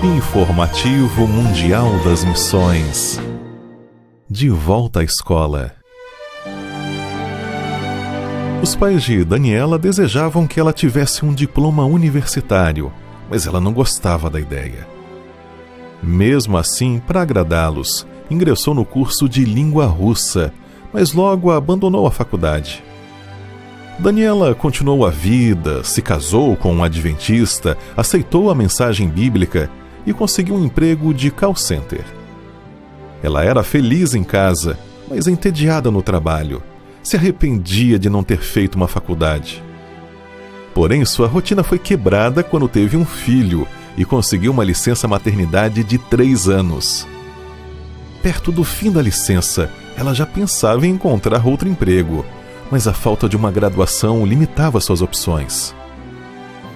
Informativo Mundial das Missões. De volta à escola. Os pais de Daniela desejavam que ela tivesse um diploma universitário, mas ela não gostava da ideia. Mesmo assim, para agradá-los, ingressou no curso de língua russa, mas logo abandonou a faculdade. Daniela continuou a vida, se casou com um adventista, aceitou a mensagem bíblica e conseguiu um emprego de call center. Ela era feliz em casa, mas entediada no trabalho. Se arrependia de não ter feito uma faculdade. Porém, sua rotina foi quebrada quando teve um filho e conseguiu uma licença maternidade de 3 anos. Perto do fim da licença, ela já pensava em encontrar outro emprego, mas a falta de uma graduação limitava suas opções.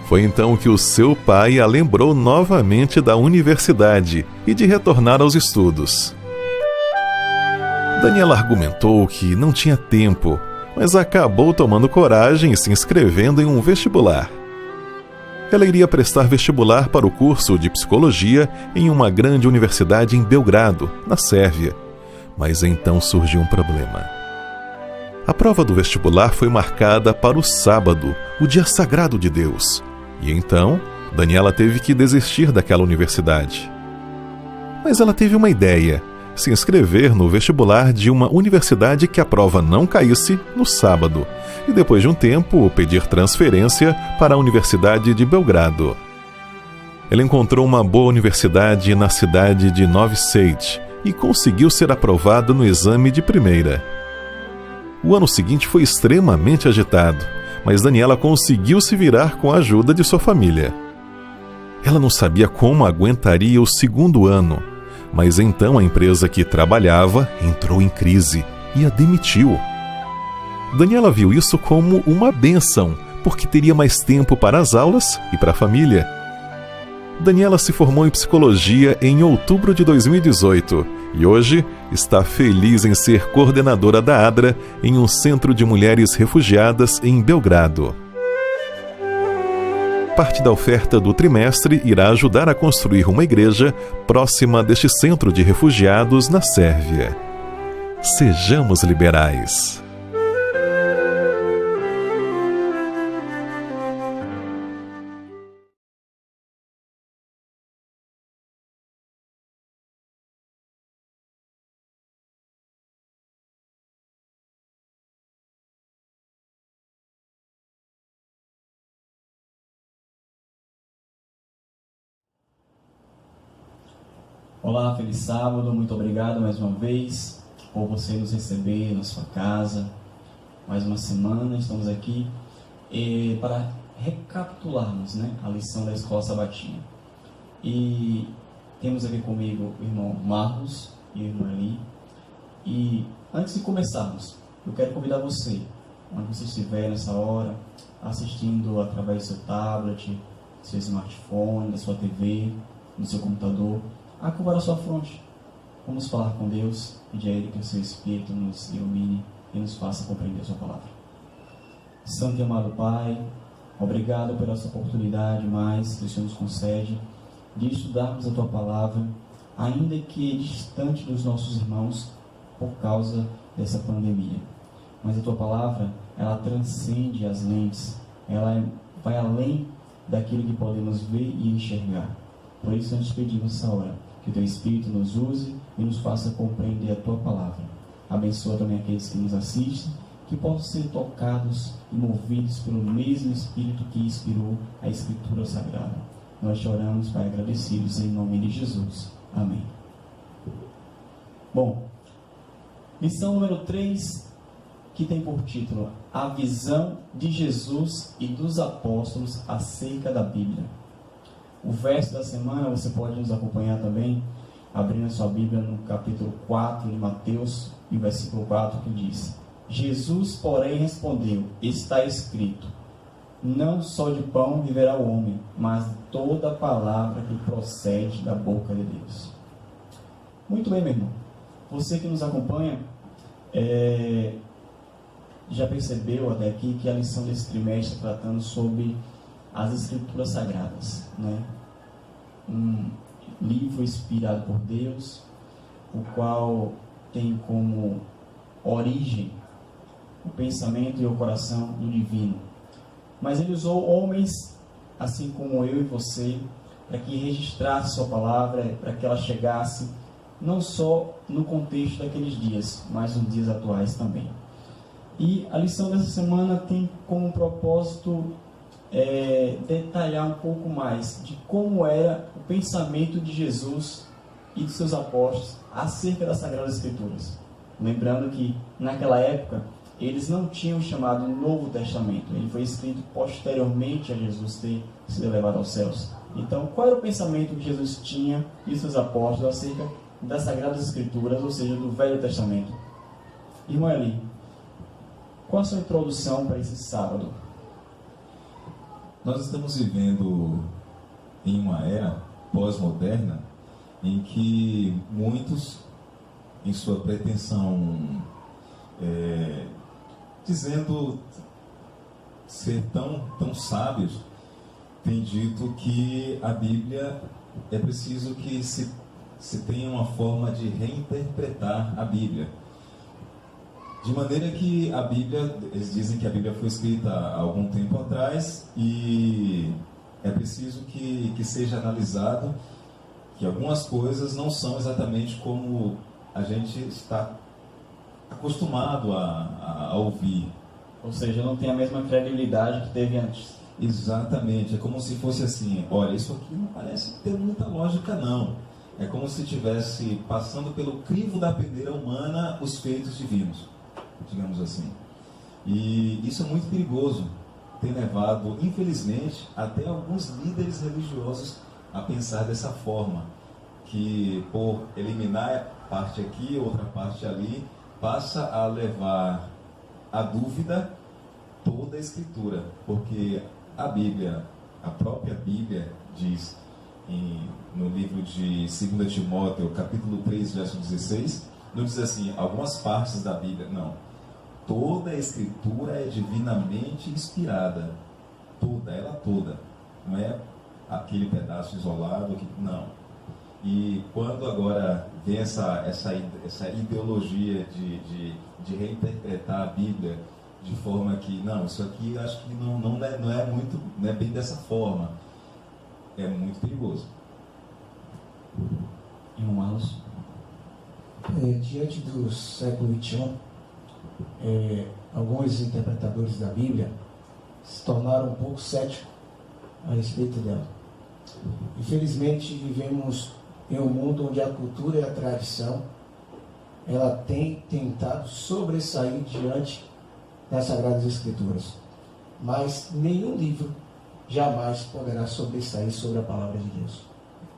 Foi então que o seu pai a lembrou novamente da universidade e de retornar aos estudos. Daniela argumentou que não tinha tempo, mas acabou tomando coragem e se inscrevendo em um vestibular. Ela iria prestar vestibular para o curso de psicologia em uma grande universidade em Belgrado, na Sérvia. Mas então surgiu um problema. A prova do vestibular foi marcada para o sábado, o dia sagrado de Deus. E então, Daniela teve que desistir daquela universidade. Mas ela teve uma ideia: se inscrever no vestibular de uma universidade que a prova não caísse no sábado, e depois de um tempo pedir transferência para a Universidade de Belgrado. Ela encontrou uma boa universidade na cidade de Novi Sad e conseguiu ser aprovada no exame de primeira. O ano seguinte foi extremamente agitado, mas Daniela conseguiu se virar com a ajuda de sua família. Ela não sabia como aguentaria o segundo ano, mas então a empresa que trabalhava entrou em crise e a demitiu. Daniela viu isso como uma bênção, porque teria mais tempo para as aulas e para a família. Daniela se formou em psicologia em outubro de 2018 e hoje está feliz em ser coordenadora da ADRA em um centro de mulheres refugiadas em Belgrado. Parte da oferta do trimestre irá ajudar a construir uma igreja próxima deste centro de refugiados na Sérvia. Sejamos liberais. Olá, feliz sábado, muito obrigado mais uma vez por você nos receber na sua casa. Mais uma semana estamos aqui para recapitularmos, a lição da Escola Sabatina. E temos aqui comigo o irmão Marcos e a irmã Eli. E antes de começarmos, eu quero convidar você, onde você estiver nessa hora, assistindo através do seu tablet, do seu smartphone, da sua TV, do seu computador, a curvar a sua fronte. Vamos falar com Deus, pedir a Ele que o seu Espírito nos ilumine e nos faça compreender a sua palavra. Santo e amado Pai, obrigado pela essa oportunidade mais que o Senhor nos concede de estudarmos a Tua palavra, ainda que distante dos nossos irmãos por causa dessa pandemia. Mas a Tua palavra, ela transcende as lentes, ela vai além daquilo que podemos ver e enxergar. Por isso nós te pedimos essa hora, que o Teu Espírito nos use e nos faça compreender a Tua palavra. Abençoa também aqueles que nos assistem, que possam ser tocados e movidos pelo mesmo Espírito que inspirou a Escritura Sagrada. Nós te oramos, Pai, agradecidos em nome de Jesus. Amém. Bom, lição número 3, que tem por título A Visão de Jesus e dos Apóstolos acerca da Bíblia. O verso da semana você pode nos acompanhar também, abrindo a sua Bíblia no capítulo 4 de Mateus, e o versículo 4 que diz: Jesus, porém, respondeu: está escrito, não só de pão viverá o homem, mas de toda palavra que procede da boca de Deus. Muito bem, meu irmão. Você que nos acompanha, já percebeu até aqui que a lição desse trimestre tratando sobre as Escrituras Sagradas, livro inspirado por Deus, o qual tem como origem o pensamento e o coração do divino. Mas ele usou homens, assim como eu e você, para que registrasse sua palavra, para que ela chegasse não só no contexto daqueles dias, mas nos dias atuais também. E a lição dessa semana tem como propósito detalhar um pouco mais de como era o pensamento de Jesus e dos seus apóstolos acerca das Sagradas Escrituras. Lembrando que naquela época eles não tinham chamado Novo Testamento, ele foi escrito posteriormente a Jesus ter sido elevado aos céus. Então, qual era o pensamento que Jesus tinha e seus apóstolos acerca das Sagradas Escrituras, ou seja, do Velho Testamento? Irmão Eli, qual a sua introdução para esse sábado? Nós estamos vivendo em uma era pós-moderna em que muitos, em sua pretensão, dizendo ser tão sábios, têm dito que a Bíblia é preciso que se tenha uma forma de reinterpretar a Bíblia. De maneira que a Bíblia, eles dizem que a Bíblia foi escrita há algum tempo atrás e é preciso que seja analisado que algumas coisas não são exatamente como a gente está acostumado a ouvir. Ou seja, não tem a mesma credibilidade que teve antes. Exatamente, é como se fosse assim, olha, isso aqui não parece ter muita lógica não. É como se estivesse passando pelo crivo da peneira humana os feitos divinos, digamos assim. E isso é muito perigoso, tem levado, infelizmente, até alguns líderes religiosos a pensar dessa forma, que por eliminar parte aqui, outra parte ali, passa a levar à dúvida toda a Escritura, porque a Bíblia, a própria Bíblia diz no livro de 2 Timóteo, capítulo 3, verso 16, não diz assim, algumas partes da Bíblia, não. Toda a Escritura é divinamente inspirada, toda, ela toda, não é aquele pedaço isolado, não. E quando agora vem essa ideologia de reinterpretar a Bíblia de forma que, não, isso aqui acho que não é bem dessa forma, é muito perigoso. Irmão Marlos? Diante do século XXI, alguns interpretadores da Bíblia se tornaram um pouco céticos a respeito dela. Infelizmente, vivemos em um mundo onde a cultura e a tradição ela tem tentado sobressair diante das Sagradas Escrituras. Mas nenhum livro jamais poderá sobressair sobre a Palavra de Deus.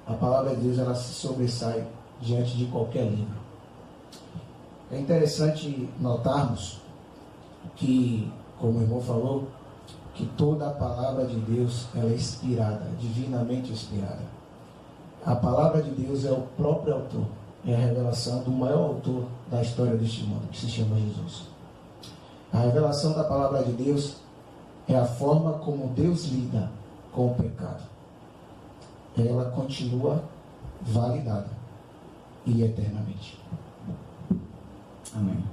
A Palavra de Deus ela se sobressai diante de qualquer livro. É interessante notarmos que, como o irmão falou, que toda a Palavra de Deus ela é inspirada, divinamente inspirada. A Palavra de Deus é o próprio autor, é a revelação do maior autor da história deste mundo, que se chama Jesus. A revelação da Palavra de Deus é a forma como Deus lida com o pecado. Ela continua validada e eternamente. Amém.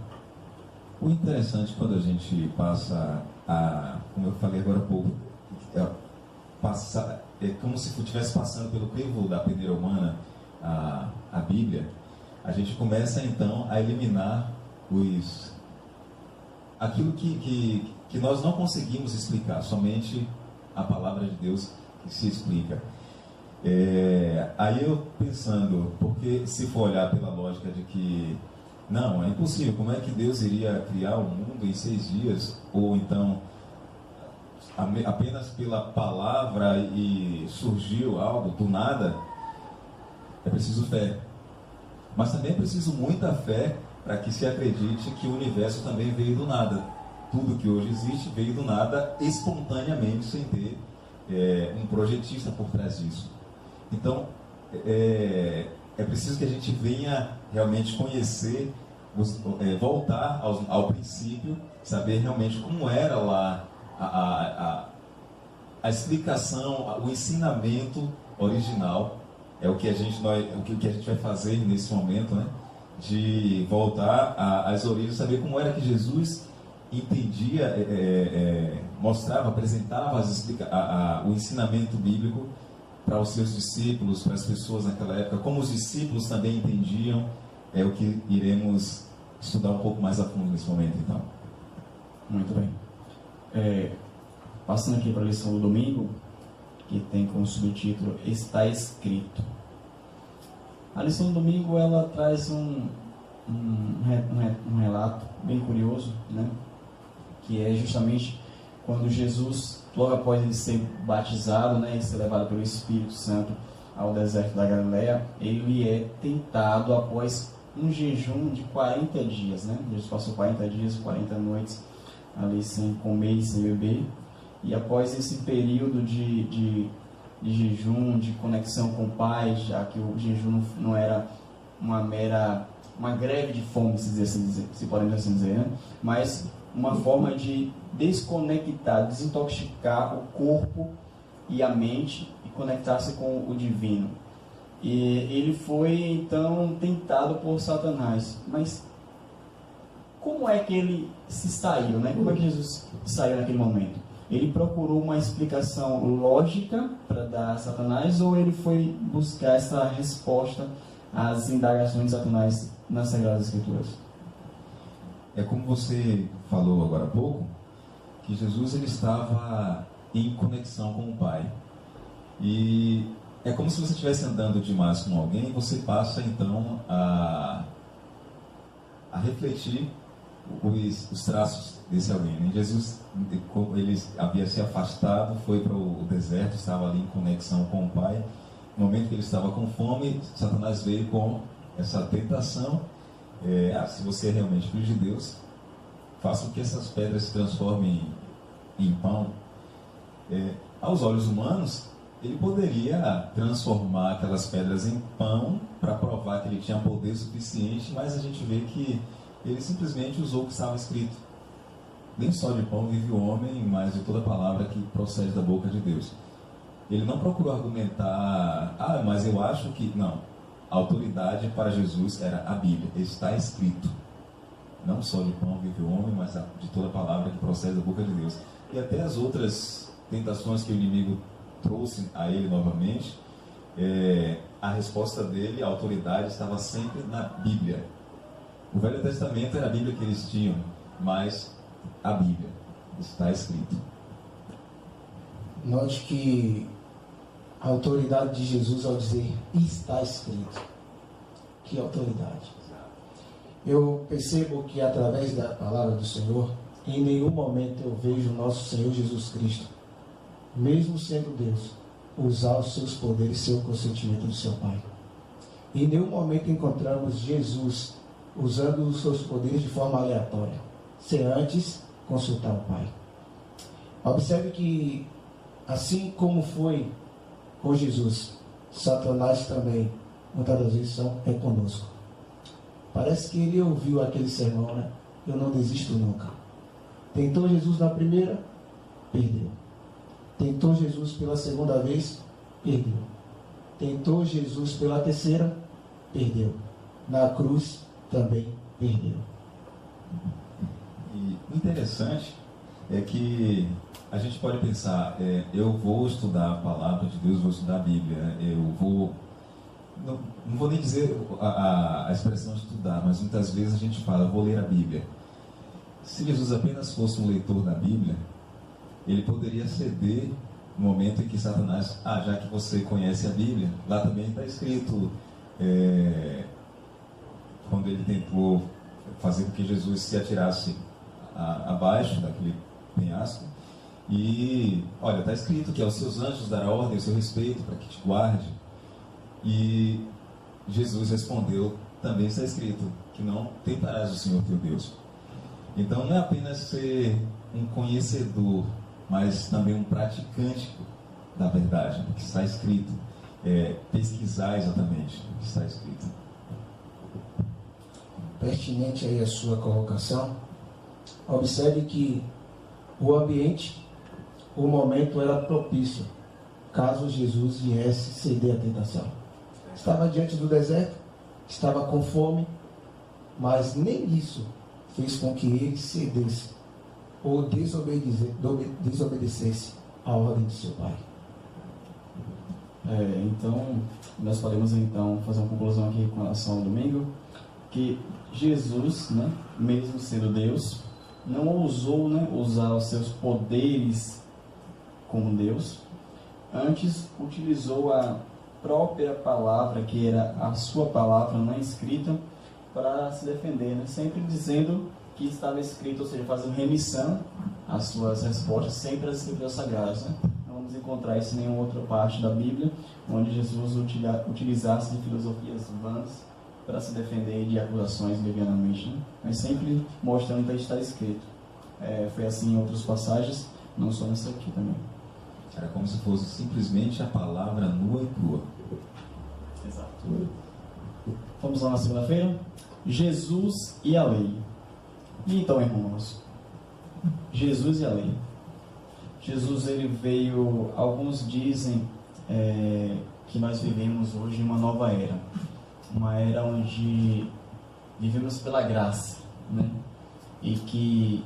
O interessante quando a gente passa como eu falei agora há pouco, é como se estivesse passando pelo crivo da peneira humana a Bíblia, a gente começa então a eliminar aquilo que nós não conseguimos explicar, somente a Palavra de Deus que se explica. Aí eu pensando, porque se for olhar pela lógica de que não, é impossível, como é que Deus iria criar o mundo em 6 dias, ou então apenas pela palavra e surgiu algo do nada? É preciso fé, mas também é preciso muita fé para que se acredite que o universo também veio do nada. Tudo que hoje existe veio do nada espontaneamente, sem ter um projetista por trás disso. Então é preciso que a gente venha realmente conhecer, voltar ao princípio, saber realmente como era lá a explicação, o ensinamento original é o que a gente vai fazer nesse momento, né? De voltar às origens, saber como era que Jesus entendia, mostrava, apresentava o ensinamento bíblico para os seus discípulos, para as pessoas naquela época, como os discípulos também entendiam, é o que iremos estudar um pouco mais a fundo nesse momento, então. Muito bem. Passando aqui para a lição do domingo, que tem como subtítulo Está Escrito. A lição do domingo, ela traz um relato bem curioso, né? Que é justamente quando Jesus, logo após ele ser batizado, né, e ser levado pelo Espírito Santo ao deserto da Galileia, ele é tentado após um jejum de 40 dias, né? Jesus passou 40 dias, 40 noites ali sem comer e sem beber, e após esse período de jejum, de conexão com o Pai, já que o jejum não era uma greve de fome, se podemos assim dizer, né? Mas uma forma de desconectar, desintoxicar o corpo e a mente e conectar-se com o divino. E ele foi então tentado por Satanás. Mas como é que ele se saiu, né? Como é que Jesus saiu naquele momento? Ele procurou uma explicação lógica para dar a Satanás, ou ele foi buscar essa resposta às indagações de Satanás nas Sagradas Escrituras? É como você falou agora há pouco, que Jesus ele estava em conexão com o Pai. E é como se você estivesse andando demais com alguém, e você passa então a refletir os traços desse alguém, né? Jesus, ele havia se afastado, foi para o deserto, estava ali em conexão com o Pai. No momento que ele estava com fome, Satanás veio com essa tentação. Se você é realmente filho de Deus, faça com que essas pedras se transformem em pão. Aos olhos humanos, ele poderia transformar aquelas pedras em pão para provar que ele tinha poder suficiente, mas a gente vê que ele simplesmente usou o que estava escrito. Nem só de pão vive o homem, mas de toda palavra que procede da boca de Deus. Ele não procurou argumentar, mas eu acho que... Não. A autoridade para Jesus era a Bíblia. Está escrito. Não só de pão vive o homem, mas de toda palavra que procede da boca de Deus. E até as outras tentações que o inimigo trouxe a ele novamente, a resposta dele, a autoridade, estava sempre na Bíblia. O Velho Testamento era a Bíblia que eles tinham, mas a Bíblia está escrito. Note que a autoridade de Jesus ao dizer está escrito. Que autoridade! Eu percebo que através da palavra do Senhor, em nenhum momento eu vejo o nosso Senhor Jesus Cristo, mesmo sendo Deus, usar os seus poderes sem o consentimento do seu Pai. Em nenhum momento encontramos Jesus usando os seus poderes de forma aleatória, sem antes consultar o Pai. Observe que, assim como foi com Jesus, Satanás também, muitas das vezes, é conosco. Parece que ele ouviu aquele sermão, né? Eu não desisto nunca. Tentou Jesus na primeira, perdeu. Tentou Jesus pela segunda vez, perdeu. Tentou Jesus pela terceira, perdeu. Na cruz, também perdeu. E o interessante é que a gente pode pensar, eu vou estudar a palavra de Deus, vou estudar a Bíblia, eu vou... Não vou nem dizer a expressão estudar, mas muitas vezes a gente fala, vou ler a Bíblia. Se Jesus apenas fosse um leitor da Bíblia, ele poderia ceder no momento em que Satanás, já que você conhece a Bíblia, lá também está escrito, quando ele tentou fazer com que Jesus se atirasse abaixo daquele penhasco, e olha, está escrito que aos seus anjos dará ordem ao seu respeito para que te guarde. E Jesus respondeu, também está escrito que não tentarás o Senhor teu Deus. Então não é apenas ser um conhecedor, mas também um praticante da verdade, que está escrito, pesquisar exatamente o que está escrito. Pertinente aí a sua colocação, observe que o ambiente, o momento era propício, caso Jesus viesse ceder à tentação. Estava diante do deserto, estava com fome, mas nem isso fez com que ele cedesse ou desobedecesse a ordem de seu pai. Então, nós podemos então fazer uma conclusão aqui com relação ao domingo, que Jesus, né, mesmo sendo Deus, não ousou, né, usar os seus poderes como Deus, antes utilizou a própria palavra, que era a sua palavra não escrita, para se defender, né, sempre dizendo que estava escrito, ou seja, fazendo remissão às suas respostas, sempre às escrituras sagradas, né? Não vamos encontrar isso em nenhuma outra parte da Bíblia, onde Jesus utilizasse de filosofias vãs para se defender de acusações levianamente, né? Mas sempre mostrando que está escrito. Foi assim em outras passagens, não só nessa aqui também. Era como se fosse simplesmente a palavra nua e crua. Exato. Vamos lá na segunda-feira. Jesus e a lei. E então, irmãos, Jesus e a lei. Jesus, ele veio, alguns dizem que nós vivemos hoje uma nova era. Uma era onde vivemos pela graça, né? E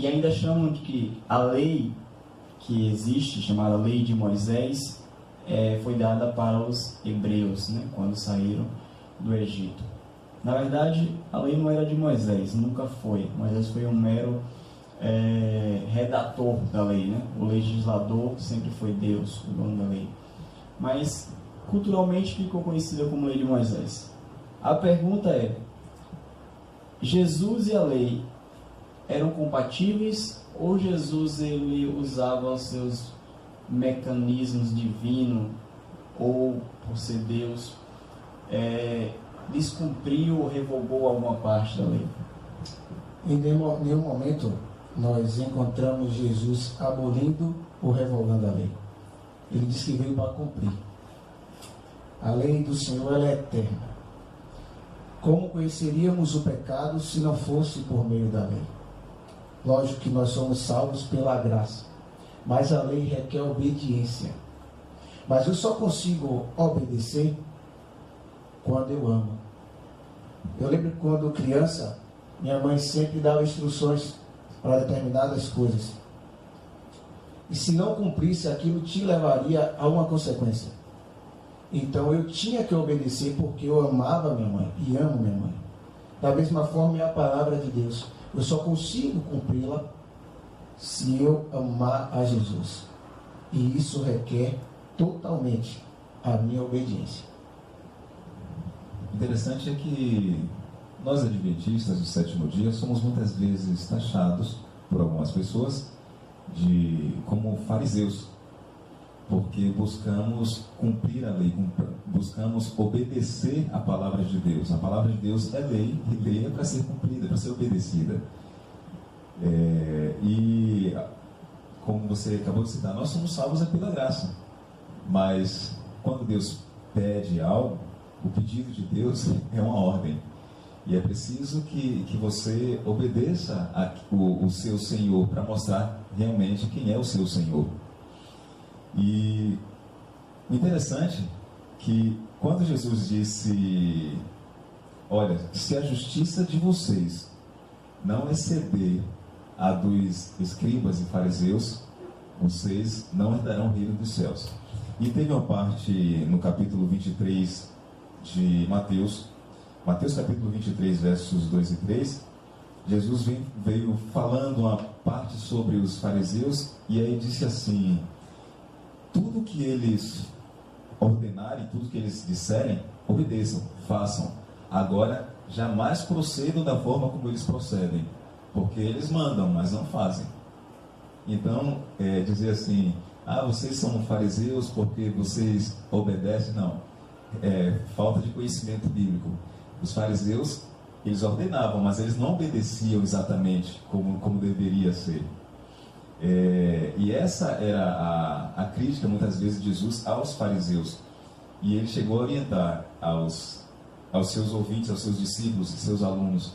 ainda chamam de que a lei que existe, chamada Lei de Moisés, foi dada para os hebreus, né? Quando saíram do Egito. Na verdade, a lei não era de Moisés, nunca foi. Moisés foi um mero redator da lei, né? O legislador sempre foi Deus, o dono da lei. Mas, culturalmente, ficou conhecida como Lei de Moisés. A pergunta é: Jesus e a lei eram compatíveis, ou Jesus ele usava os seus mecanismos divinos, ou por ser Deus, descumpriu ou revogou alguma parte da lei? Em nenhum momento nós encontramos Jesus abolindo ou revogando a lei. Ele disse que veio para cumprir. A lei do Senhor, ela é eterna. Como conheceríamos o pecado se não fosse por meio da lei? Lógico que nós somos salvos pela graça, mas a lei requer obediência. Mas eu só consigo obedecer quando eu amo. Eu lembro que quando criança, minha mãe sempre dava instruções para determinadas coisas. E se não cumprisse, aquilo te levaria a uma consequência. Então eu tinha que obedecer porque eu amava minha mãe e amo minha mãe. Da mesma forma é a palavra de Deus. Eu só consigo cumpri-la se eu amar a Jesus. E isso requer totalmente a minha obediência. Interessante é que nós, adventistas do sétimo dia, somos muitas vezes taxados por algumas pessoas como fariseus, porque buscamos cumprir a lei, buscamos obedecer a palavra de Deus. A palavra de Deus é lei, e lei é para ser cumprida, para ser obedecida. E, como você acabou de citar, nós somos salvos pela graça. Mas, quando Deus pede algo, o pedido de Deus é uma ordem. E é preciso que você obedeça o seu Senhor para mostrar realmente quem é o seu Senhor. E o interessante é que quando Jesus disse: olha, se a justiça de vocês não exceder a dos escribas e fariseus, vocês não herdarão o reino dos céus. E teve uma parte no capítulo 23 de Mateus capítulo 23, versos 2 e 3, Jesus veio falando uma parte sobre os fariseus, e aí disse assim: tudo que eles ordenarem, tudo que eles disserem, obedeçam, façam. Agora, jamais procedam da forma como eles procedem, porque eles mandam, mas não fazem. Então, dizer assim: vocês são fariseus porque vocês obedecem, não. Falta de conhecimento bíblico. Os fariseus, eles ordenavam, mas eles não obedeciam exatamente como deveria ser. E essa era a crítica, muitas vezes, de Jesus aos fariseus. E ele chegou a orientar aos seus ouvintes, aos seus discípulos e seus alunos: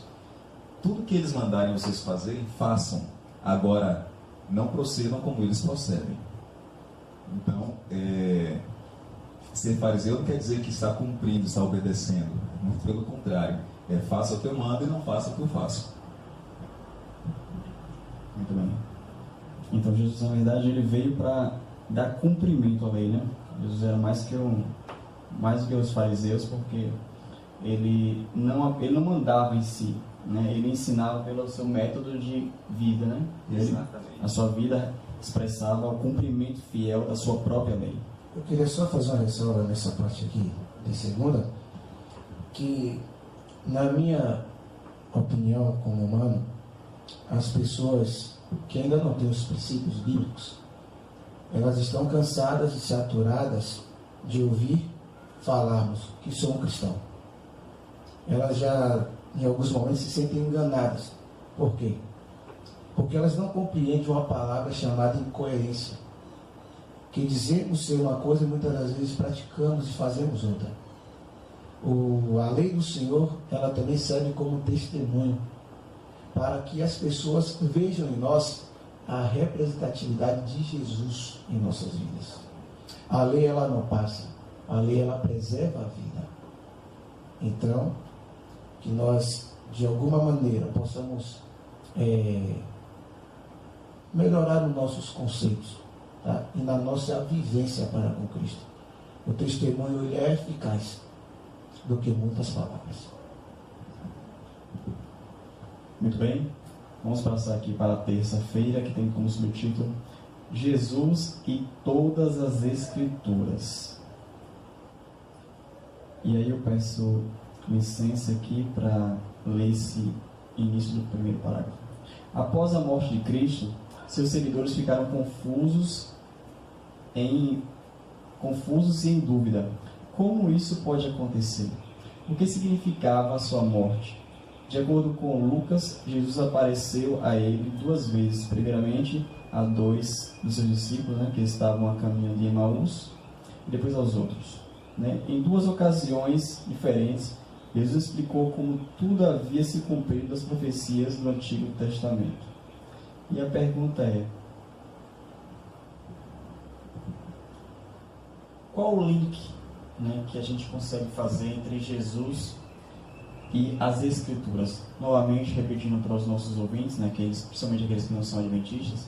tudo que eles mandarem vocês fazerem, façam. Agora, não procedam como eles procedem. Então, ser fariseu não quer dizer que está cumprindo, está obedecendo. Muito pelo contrário. Faça o que eu mando e não faça o que eu faço. Muito bem. Então Jesus, na verdade, ele veio para dar cumprimento à lei, né? Jesus era mais do que os fariseus, porque ele não mandava em si, né? Ele ensinava pelo seu método de vida, né? Exatamente. A sua vida expressava o cumprimento fiel da sua própria lei. Eu queria só fazer uma ressalva nessa parte aqui, de segunda, que na minha opinião como humano, as pessoas que ainda não têm os princípios bíblicos, elas estão cansadas e saturadas de ouvir falarmos que sou um cristão. Elas já, em alguns momentos, se sentem enganadas. Por quê? Porque elas não compreendem uma palavra chamada incoerência, que dizemos ser uma coisa e muitas das vezes praticamos e fazemos outra. A lei do Senhor, ela também serve como testemunho para que as pessoas vejam em nós a representatividade de Jesus em nossas vidas. A lei, ela não passa, a lei, ela preserva a vida. Então, que nós, de alguma maneira, possamos melhorar os nossos conceitos, tá? E na nossa vivência para com Cristo. O testemunho, ele é eficaz do que muitas palavras. Muito bem, vamos passar aqui para a terça-feira, que tem como subtítulo Jesus e todas as Escrituras. E aí eu peço licença aqui para ler esse início do primeiro parágrafo. Após a morte de Cristo, seus seguidores ficaram confusos e em dúvida. Como isso pode acontecer? O que significava a sua morte? De acordo com Lucas, Jesus apareceu a ele 2 vezes. Primeiramente, a 2 dos seus discípulos, né, que estavam a caminho de Emaús, e depois aos outros. Né? Em 2 ocasiões diferentes, Jesus explicou como tudo havia se cumprido das profecias do Antigo Testamento. E a pergunta é: qual o link, né, que a gente consegue fazer entre Jesus e as Escrituras? Novamente, repetindo para os nossos ouvintes, né, principalmente aqueles que não são adventistas,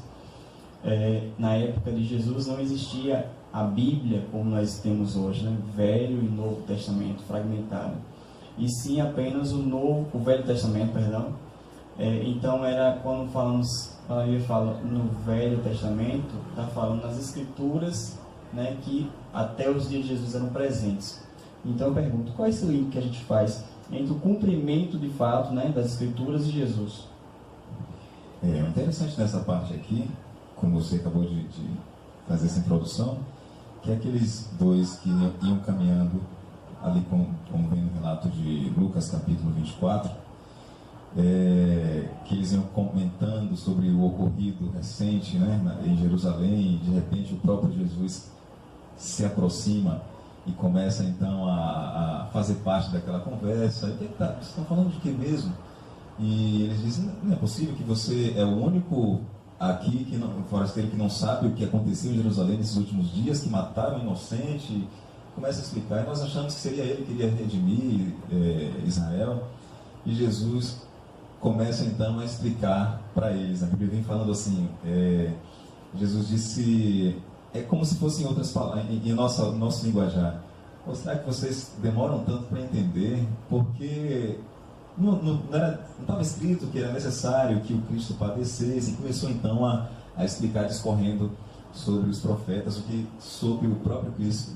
na época de Jesus não existia a Bíblia como nós temos hoje, né, Velho e Novo Testamento fragmentado, e sim apenas o Velho Testamento, perdão. Então era quando a Bíblia fala no Velho Testamento, está falando nas Escrituras, né, que até os dias de Jesus eram presentes. Então eu pergunto, qual é esse link que a gente faz entre o cumprimento de fato, né, das Escrituras e Jesus? O interessante nessa parte aqui, como você acabou de fazer essa introdução, que é aqueles 2 que iam caminhando ali, como vem no relato de Lucas capítulo 24, que eles iam comentando sobre o ocorrido recente, né, em Jerusalém, e de repente o próprio Jesus se aproxima e começa então a fazer parte daquela conversa. E vocês estão falando de que mesmo? E eles dizem: não é possível que você é o único aqui, forasteiro, que não sabe o que aconteceu em Jerusalém nesses últimos dias, que mataram um inocente. Começa a explicar, e nós achamos que seria ele que iria redimir Israel. E Jesus começa então a explicar para eles. A Bíblia vem falando assim, Jesus disse, é como se fossem outras palavras, em nosso linguajar: ou será que vocês demoram tanto para entender? Porque não estava escrito que era necessário que o Cristo padecesse. E começou então a explicar, discorrendo sobre os profetas, o que sobre o próprio Cristo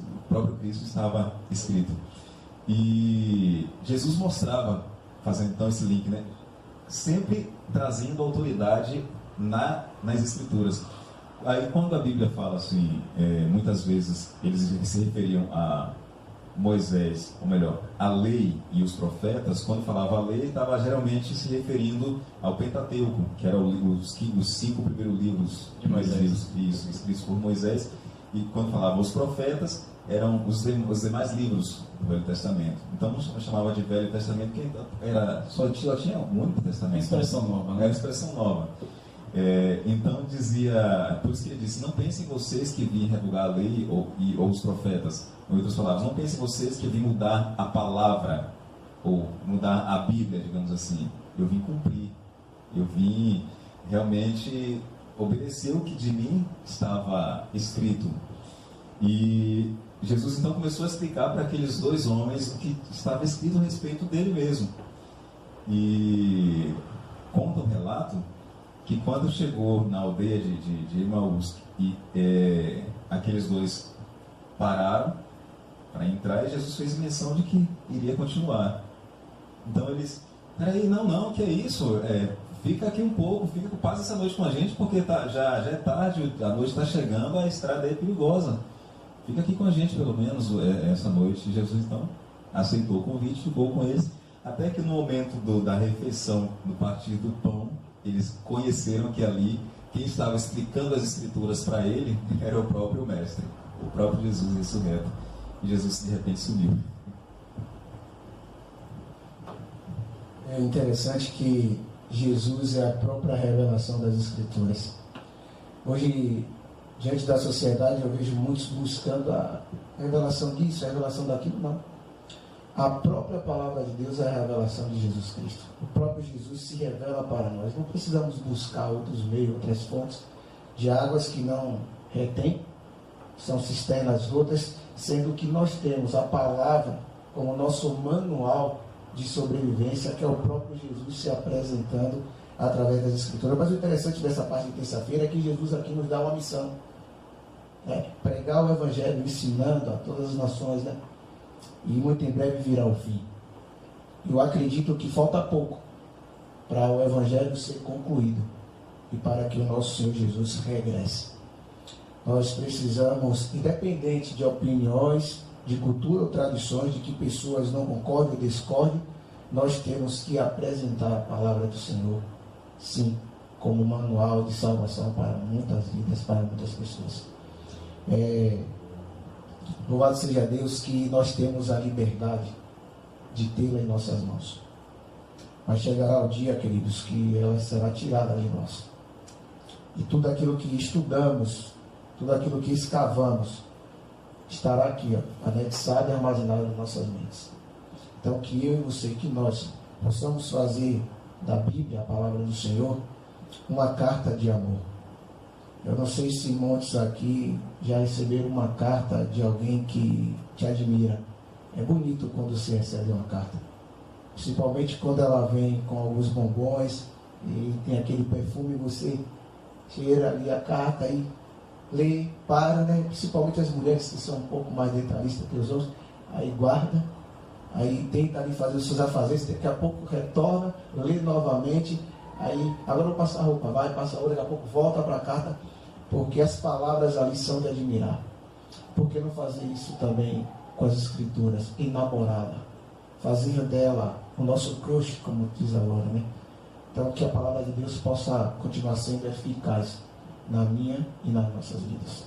estava escrito. E Jesus mostrava, fazendo então esse link, né, sempre trazendo autoridade nas Escrituras. Aí quando a Bíblia fala assim, muitas vezes eles se referiam a Moisés, ou melhor, a lei e os profetas. Quando falava a lei, estava geralmente se referindo ao Pentateuco, que eram os 5 primeiros livros de Moisés, escritos por Moisés. E quando falava os profetas, eram os demais livros do Velho Testamento. Então não chamava de Velho Testamento, porque só tinha um único Testamento. É uma expressão nova, né? É uma expressão nova. Então dizia, por isso que ele disse, não pensem vocês que vêm revogar a lei ou os profetas. Em outras palavras, não pensem vocês que vêm mudar a palavra, ou mudar a Bíblia, digamos assim. Eu vim cumprir, eu vim realmente obedecer o que de mim estava escrito. E Jesus então começou a explicar para aqueles dois homens o que estava escrito a respeito dele mesmo. E conta um relato que quando chegou na aldeia de Emaús, e aqueles dois pararam para entrar, e Jesus fez menção de que iria continuar. Então eles, peraí, não, que é isso? Fica aqui um pouco, passa essa noite com a gente, porque já é tarde, a noite está chegando, a estrada é perigosa. Fica aqui com a gente pelo menos essa noite. E Jesus então aceitou o convite, ficou com eles, até que no momento da refeição, do partir do pão, eles conheceram que ali, quem estava explicando as escrituras para ele, era o próprio Mestre, o próprio Jesus ressurreto. E Jesus de repente sumiu. É interessante que Jesus é a própria revelação das Escrituras. Hoje, diante da sociedade, eu vejo muitos buscando a revelação disso, a revelação daquilo. Não. A própria palavra de Deus é a revelação de Jesus Cristo. O próprio Jesus se revela para nós. Não precisamos buscar outros meios, outras fontes de águas que não retêm, são cisternas rotas, sendo que nós temos a palavra como nosso manual de sobrevivência, que é o próprio Jesus se apresentando através das Escrituras. Mas o interessante dessa parte de terça-feira é que Jesus aqui nos dá uma missão, pregar o Evangelho, ensinando a todas as nações, e muito em breve virá o fim. Eu acredito que falta pouco para o Evangelho ser concluído e para que o nosso Senhor Jesus regresse. Nós precisamos, independente de opiniões, de cultura ou tradições, de que pessoas não concordem ou discordem, nós temos que apresentar a palavra do Senhor, sim, como manual de salvação para muitas vidas, para muitas pessoas. Louvado seja Deus que nós temos a liberdade de tê-la em nossas mãos. Mas chegará o dia, queridos, que ela será tirada de nós. E tudo aquilo que estudamos, tudo aquilo que escavamos, estará aqui, anexado e armazenado nas nossas mentes. Então que eu e você, que nós possamos fazer da Bíblia, a palavra do Senhor, uma carta de amor. Eu não sei se muitos aqui já receberam uma carta de alguém que te admira. É bonito quando você recebe uma carta, principalmente quando ela vem com alguns bombons e tem aquele perfume, você cheira ali a carta e lê, para, principalmente as mulheres que são um pouco mais detalhistas que os outros, aí guarda, aí tenta ali fazer os seus afazeres, daqui a pouco retorna, lê novamente, aí agora eu vou passar a roupa, vai, passa a outra, daqui a pouco volta para a carta, porque as palavras ali são de admirar. Por que não fazer isso também com as Escrituras, enamorada, fazer dela o nosso crush, como diz agora, Então que a palavra de Deus possa continuar sendo eficaz na minha e nas nossas vidas.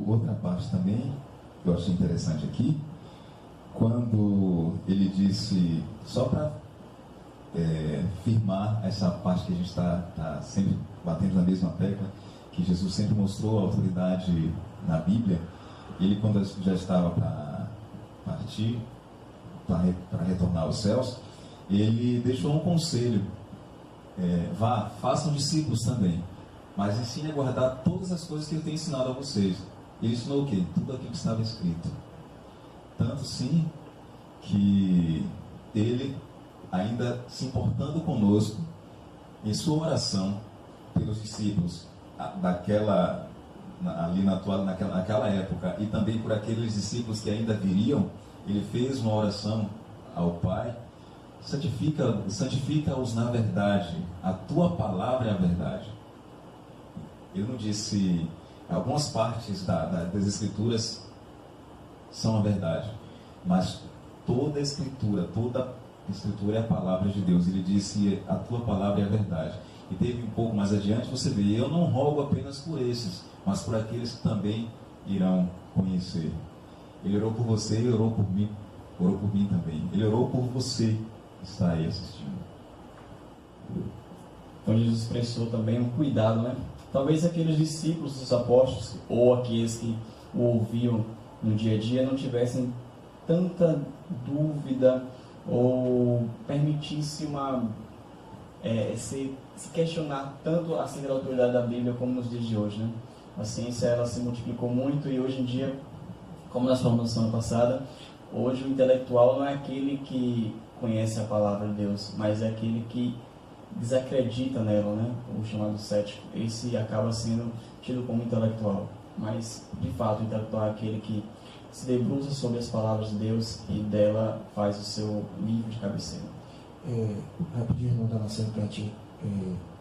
Outra parte também, que eu achei interessante aqui, quando ele disse, só para firmar essa parte que a gente está sempre batendo na mesma tecla, que Jesus sempre mostrou a autoridade na Bíblia. Ele, quando já estava para partir, para retornar aos céus, ele deixou um conselho: vá, façam discípulos também, mas ensine a guardar todas as coisas que eu tenho ensinado a vocês. Ele ensinou o quê? Tudo aquilo que estava escrito. Tanto sim que ele, ainda se importando conosco, em sua oração pelos discípulos naquela época, e também por aqueles discípulos que ainda viriam, ele fez uma oração ao Pai: santifica-os na verdade, a tua palavra é a verdade. Eu não disse, algumas partes das Escrituras são a verdade, mas toda a Escritura é a palavra de Deus. Ele disse: a tua palavra é a verdade. E teve um pouco mais adiante, você vê: eu não rogo apenas por esses, mas por aqueles que também irão conhecer. Ele orou por você, ele orou por mim também. Ele orou por você que está aí assistindo. Então Jesus expressou também um cuidado, né? Talvez aqueles discípulos dos apóstolos, ou aqueles que o ouviam no dia a dia, não tivessem tanta dúvida ou permitisse se questionar tanto acerca da autoridade da Bíblia como nos dias de hoje, né? A ciência ela se multiplicou muito e hoje em dia, como nós falamos na semana passada, hoje o intelectual não é aquele que conhece a palavra de Deus, mas é aquele que desacredita nela, né? O chamado cético. Esse acaba sendo tido como intelectual, mas de fato o intelectual é aquele que se debruça sobre as palavras de Deus e dela faz o seu livro de cabeceira. Rapidinho, não dá na cena para a gente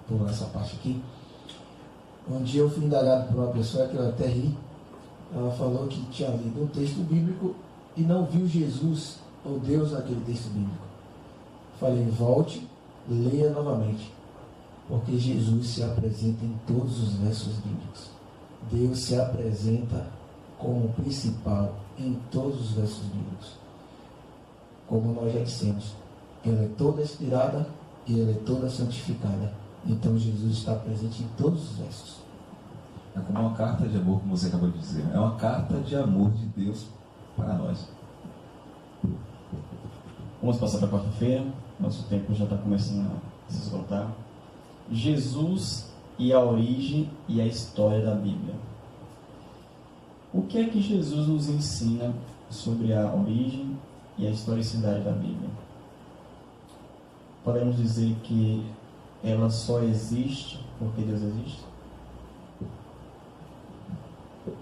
pular essa parte aqui. Um dia eu fui indagado por uma pessoa que eu até ri. Ela falou que tinha lido um texto bíblico e não viu Jesus ou Deus naquele texto bíblico. Falei, volte, leia novamente, porque Jesus se apresenta em todos os versos bíblicos. Deus se apresenta como principal em todos os versos bíblicos. Como nós já dissemos, ela é toda inspirada e ela é toda santificada. Então Jesus está presente em todos os versos. É como uma carta de amor, como você acabou de dizer. É uma carta de amor de Deus para nós. Vamos passar para a quarta-feira. Nosso tempo já está começando a se esgotar. Jesus e a origem e a história da Bíblia. O que é que Jesus nos ensina sobre a origem e a historicidade da Bíblia? Podemos dizer que ela só existe porque Deus existe?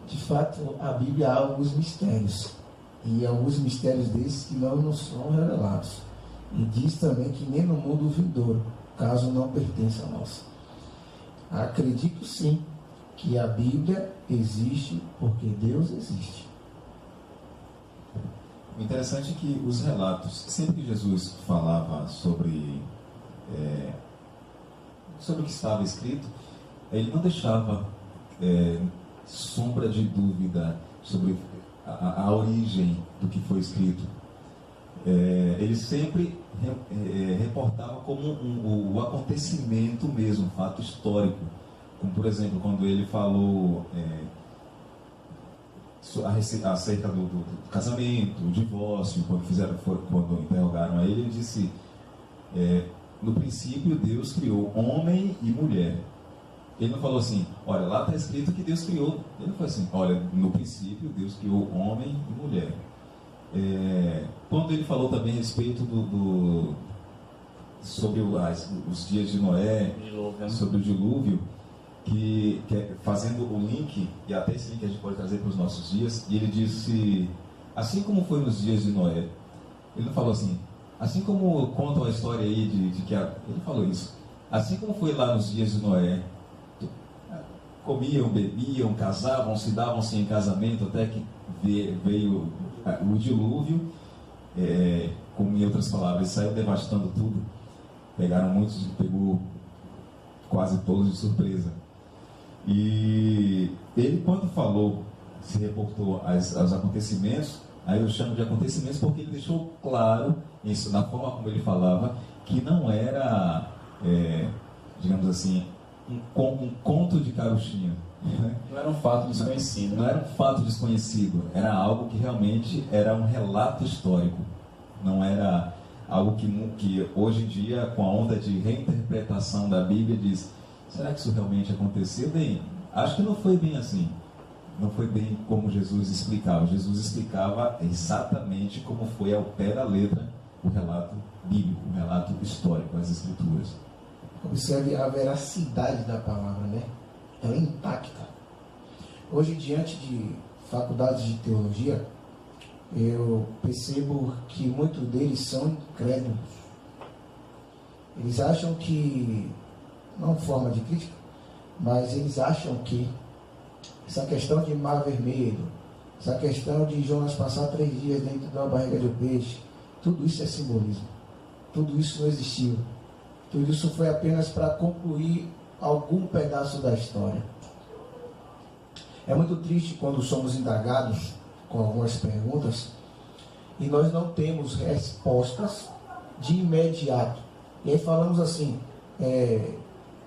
De fato, a Bíblia há alguns mistérios. E alguns mistérios desses que não nos são revelados. E diz também que nem no mundo vindouro, caso não pertença a nós. Acredito sim que a Bíblia existe porque Deus existe. O interessante é que os relatos, sempre que Jesus falava sobre o que estava escrito, ele não deixava sombra de dúvida sobre a origem do que foi escrito. Ele sempre reportava como o acontecimento mesmo, um fato histórico. Como, por exemplo, quando ele falou acerca do casamento, do divórcio, quando interrogaram a ele disse, no princípio Deus criou homem e mulher. Ele não falou assim, olha, lá está escrito que Deus criou. Ele não falou assim, olha, no princípio Deus criou homem e mulher. Quando ele falou também a respeito sobre os dias de Noé, sobre o dilúvio, que fazendo o link, e até esse link a gente pode trazer para os nossos dias, e ele disse, assim como foi nos dias de Noé, ele não falou assim, assim como contam a história aí ele falou isso, assim como foi lá nos dias de Noé, comiam, bebiam, casavam, se davam-se em casamento, até que veio o dilúvio, como em outras palavras, saiu devastando tudo, pegou quase todos de surpresa. E ele, quando falou, se reportou aos acontecimentos, aí eu chamo de acontecimentos porque ele deixou claro, isso, na forma como ele falava, que não era, digamos assim, um conto de carochinha. Não era um fato desconhecido. Não era um fato desconhecido, era algo que realmente era um relato histórico. Não era algo que hoje em dia, com a onda de reinterpretação da Bíblia, diz, será que isso realmente aconteceu? Bem, acho que não foi bem assim. Não foi bem como Jesus explicava. Jesus explicava exatamente como foi ao pé da letra o relato bíblico, o relato histórico, as Escrituras. Observe a veracidade da palavra, né? Ela impacta. Hoje, diante de faculdades de teologia, eu percebo que muitos deles são incrédulos. Eles acham que, não forma de crítica, mas eles acham que essa questão de mar vermelho, essa questão de Jonas passar 3 dias dentro de uma barriga de peixe, tudo isso é simbolismo. Tudo isso não existiu. Tudo isso foi apenas para concluir algum pedaço da história. É muito triste quando somos indagados com algumas perguntas e nós não temos respostas de imediato. E aí falamos assim,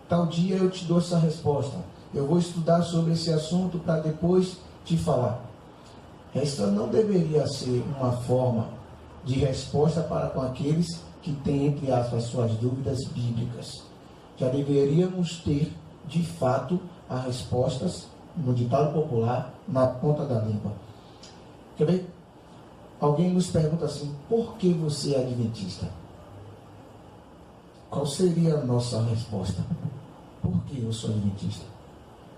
tal dia eu te dou essa resposta. Eu vou estudar sobre esse assunto para depois te falar. Essa não deveria ser uma forma de resposta para com aqueles que têm, entre aspas, suas dúvidas bíblicas. Já deveríamos ter, de fato, as respostas, no ditado popular, na ponta da língua. Quer ver? Alguém nos pergunta assim: por que você é adventista? Qual seria a nossa resposta? Por que eu sou adventista?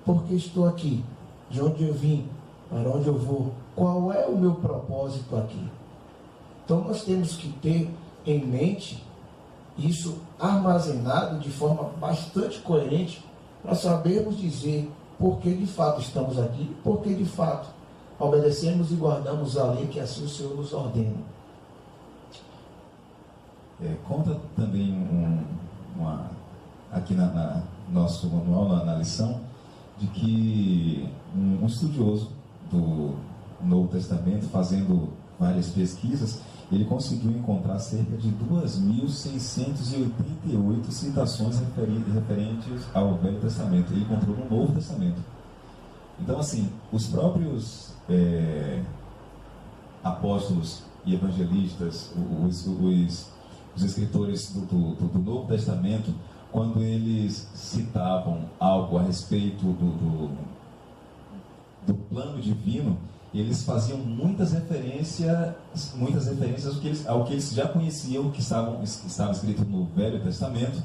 Por que estou aqui? De onde eu vim? Para onde eu vou? Qual é o meu propósito aqui? Então nós temos que ter em mente isso armazenado de forma bastante coerente para sabermos dizer por que de fato estamos aqui, por que de fato obedecemos e guardamos a lei que assim o Senhor nos ordena. Conta também aqui na nosso manual, na lição, de que um estudioso do Novo Testamento, fazendo várias pesquisas, ele conseguiu encontrar cerca de 2.688 citações referentes ao Velho Testamento. Ele encontrou no Novo Testamento. Então, assim, os próprios apóstolos e evangelistas, os escritores do Novo Testamento, quando eles citavam algo a respeito do plano divino, eles faziam muitas referências ao que eles já conheciam, que estava escrito no Velho Testamento,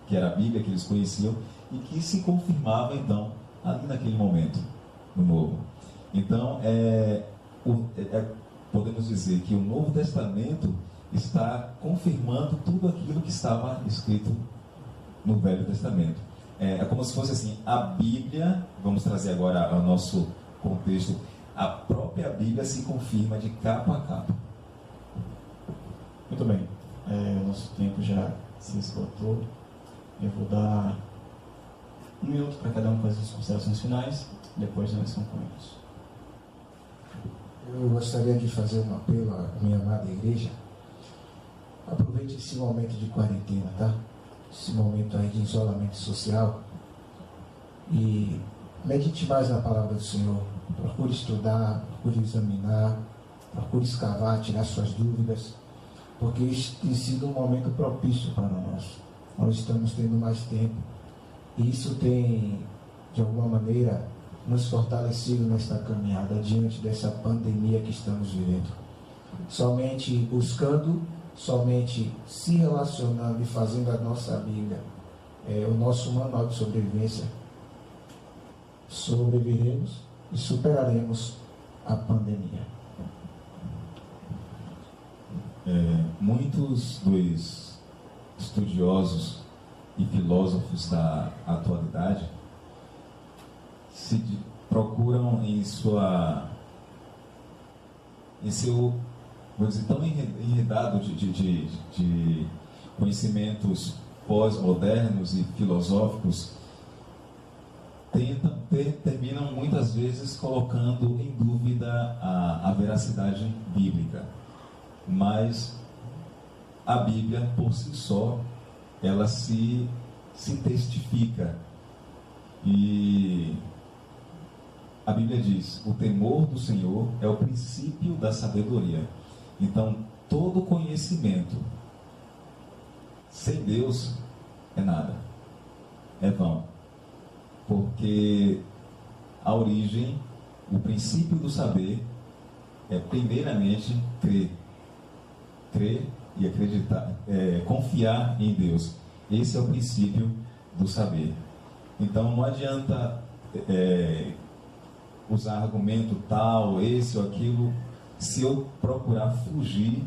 que era a Bíblia que eles conheciam, e que se confirmava então ali naquele momento, no Novo. Então, podemos dizer que o Novo Testamento está confirmando tudo aquilo que estava escrito no Velho Testamento. É como se fosse assim, a Bíblia, vamos trazer agora ao nosso contexto, a própria Bíblia se confirma de capa a capa. Muito bem, nosso tempo já se esgotou. Eu vou dar 1 minuto para cada um fazer as considerações finais, depois nós concluímos. Eu gostaria de fazer um apelo à minha amada igreja. Aproveite esse momento de quarentena, tá? Esse momento aí de isolamento social, e medite mais na palavra do Senhor. Procure estudar, procure examinar, procure escavar, tirar suas dúvidas, porque este tem sido um momento propício para nós. Nós estamos tendo mais tempo, e isso tem, de alguma maneira, nos fortalecido nesta caminhada diante dessa pandemia que estamos vivendo. Somente buscando, somente se relacionando e fazendo a nossa Bíblia, o nosso manual de sobrevivência, sobreviveremos e superaremos a pandemia. Muitos dos estudiosos e filósofos da atualidade procuram em seu, vamos dizer, tão enredado de conhecimentos pós-modernos e filosóficos, terminam muitas vezes colocando em dúvida a veracidade bíblica. Mas a Bíblia, por si só, ela se testifica. E a Bíblia diz: o temor do Senhor é o princípio da sabedoria. Então, todo conhecimento sem Deus é nada, é vão. Porque a origem, o princípio do saber é primeiramente crer e acreditar, confiar em Deus. Esse é o princípio do saber. Então não adianta usar argumento tal, esse ou aquilo, se eu procurar fugir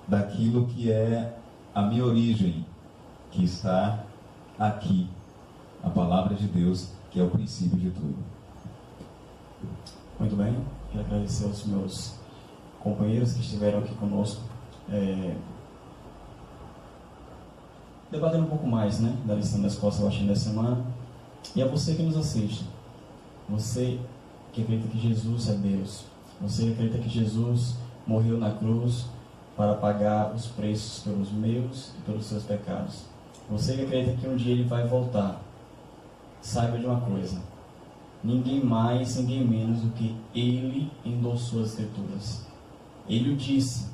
daquilo que é a minha origem, que está aqui, a palavra de Deus, que é o princípio de tudo. Muito bem, quero agradecer aos meus companheiros que estiveram aqui conosco, debatendo um pouco mais, da lição da Escola Sabatina da semana. E a você que nos assiste, você que acredita que Jesus é Deus, você que acredita que Jesus morreu na cruz para pagar os preços pelos meus e pelos seus pecados. Você que acredita que um dia ele vai voltar, saiba de uma coisa: ninguém mais, ninguém menos do que ele endossou as Escrituras. Ele o disse,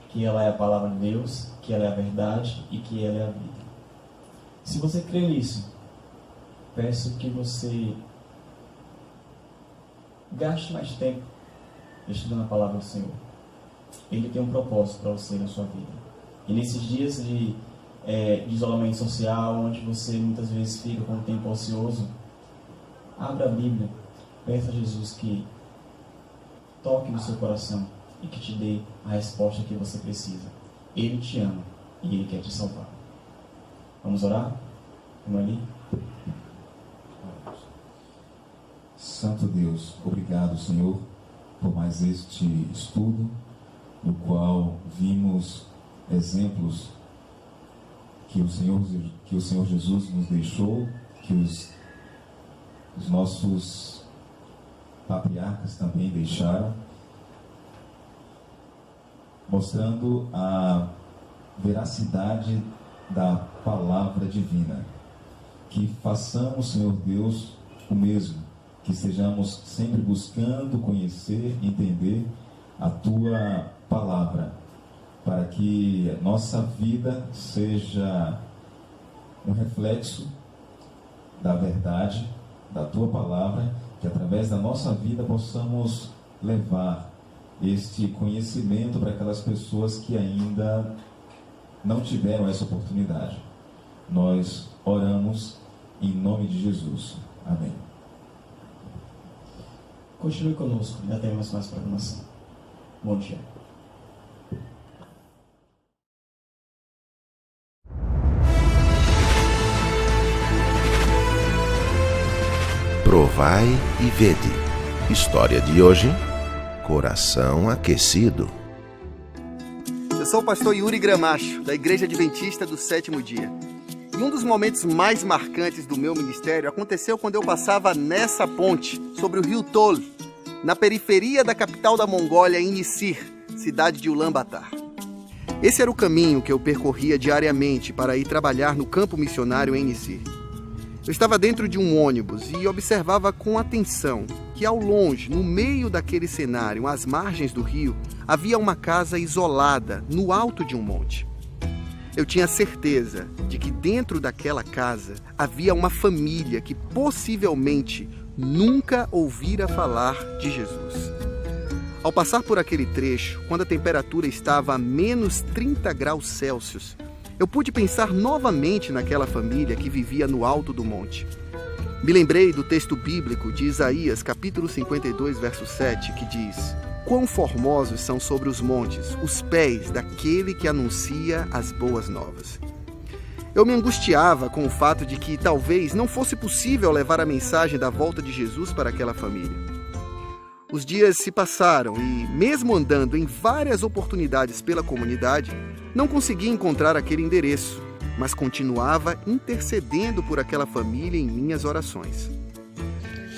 que ela é a palavra de Deus, que ela é a verdade e que ela é a vida. Se você crê nisso, peço que você gaste mais tempo estudando a palavra do Senhor. Ele tem um propósito para você na sua vida. E nesses dias de isolamento social, onde você muitas vezes fica com o tempo ocioso, abra a Bíblia, peça a Jesus que toque no seu coração e que te dê a resposta que você precisa. Ele te ama e Ele quer te salvar. Vamos orar? Vamos ali? Santo Deus, obrigado, Senhor, por mais este estudo, no qual vimos exemplos que o Senhor Jesus nos deixou, que os nossos patriarcas também deixaram, mostrando a veracidade da palavra divina. Que façamos, Senhor Deus, o mesmo, que estejamos sempre buscando conhecer, entender a Tua palavra, para que nossa vida seja um reflexo da verdade, da Tua palavra, que através da nossa vida possamos levar este conhecimento para aquelas pessoas que ainda não tiveram essa oportunidade. Nós oramos em nome de Jesus. Amém. Continue conosco, ainda temos mais programação. Bom dia. Provai e vede. História de hoje: coração aquecido. Eu sou o pastor Yuri Gramacho, da Igreja Adventista do Sétimo Dia. E um dos momentos mais marcantes do meu ministério aconteceu quando eu passava nessa ponte, sobre o rio Tol, na periferia da capital da Mongólia, em Nisir, cidade de Ulaanbaatar. Esse era o caminho que eu percorria diariamente para ir trabalhar no campo missionário em Nisir. Eu estava dentro de um ônibus e observava com atenção que ao longe, no meio daquele cenário, às margens do rio, havia uma casa isolada no alto de um monte. Eu tinha certeza de que dentro daquela casa havia uma família que possivelmente nunca ouvira falar de Jesus. Ao passar por aquele trecho, quando a temperatura estava a menos 30 graus Celsius, eu pude pensar novamente naquela família que vivia no alto do monte. Me lembrei do texto bíblico de Isaías, capítulo 52, verso 7, que diz: "Quão formosos são sobre os montes os pés daquele que anuncia as boas novas." Eu me angustiava com o fato de que talvez não fosse possível levar a mensagem da volta de Jesus para aquela família. Os dias se passaram e, mesmo andando em várias oportunidades pela comunidade, não consegui encontrar aquele endereço, mas continuava intercedendo por aquela família em minhas orações.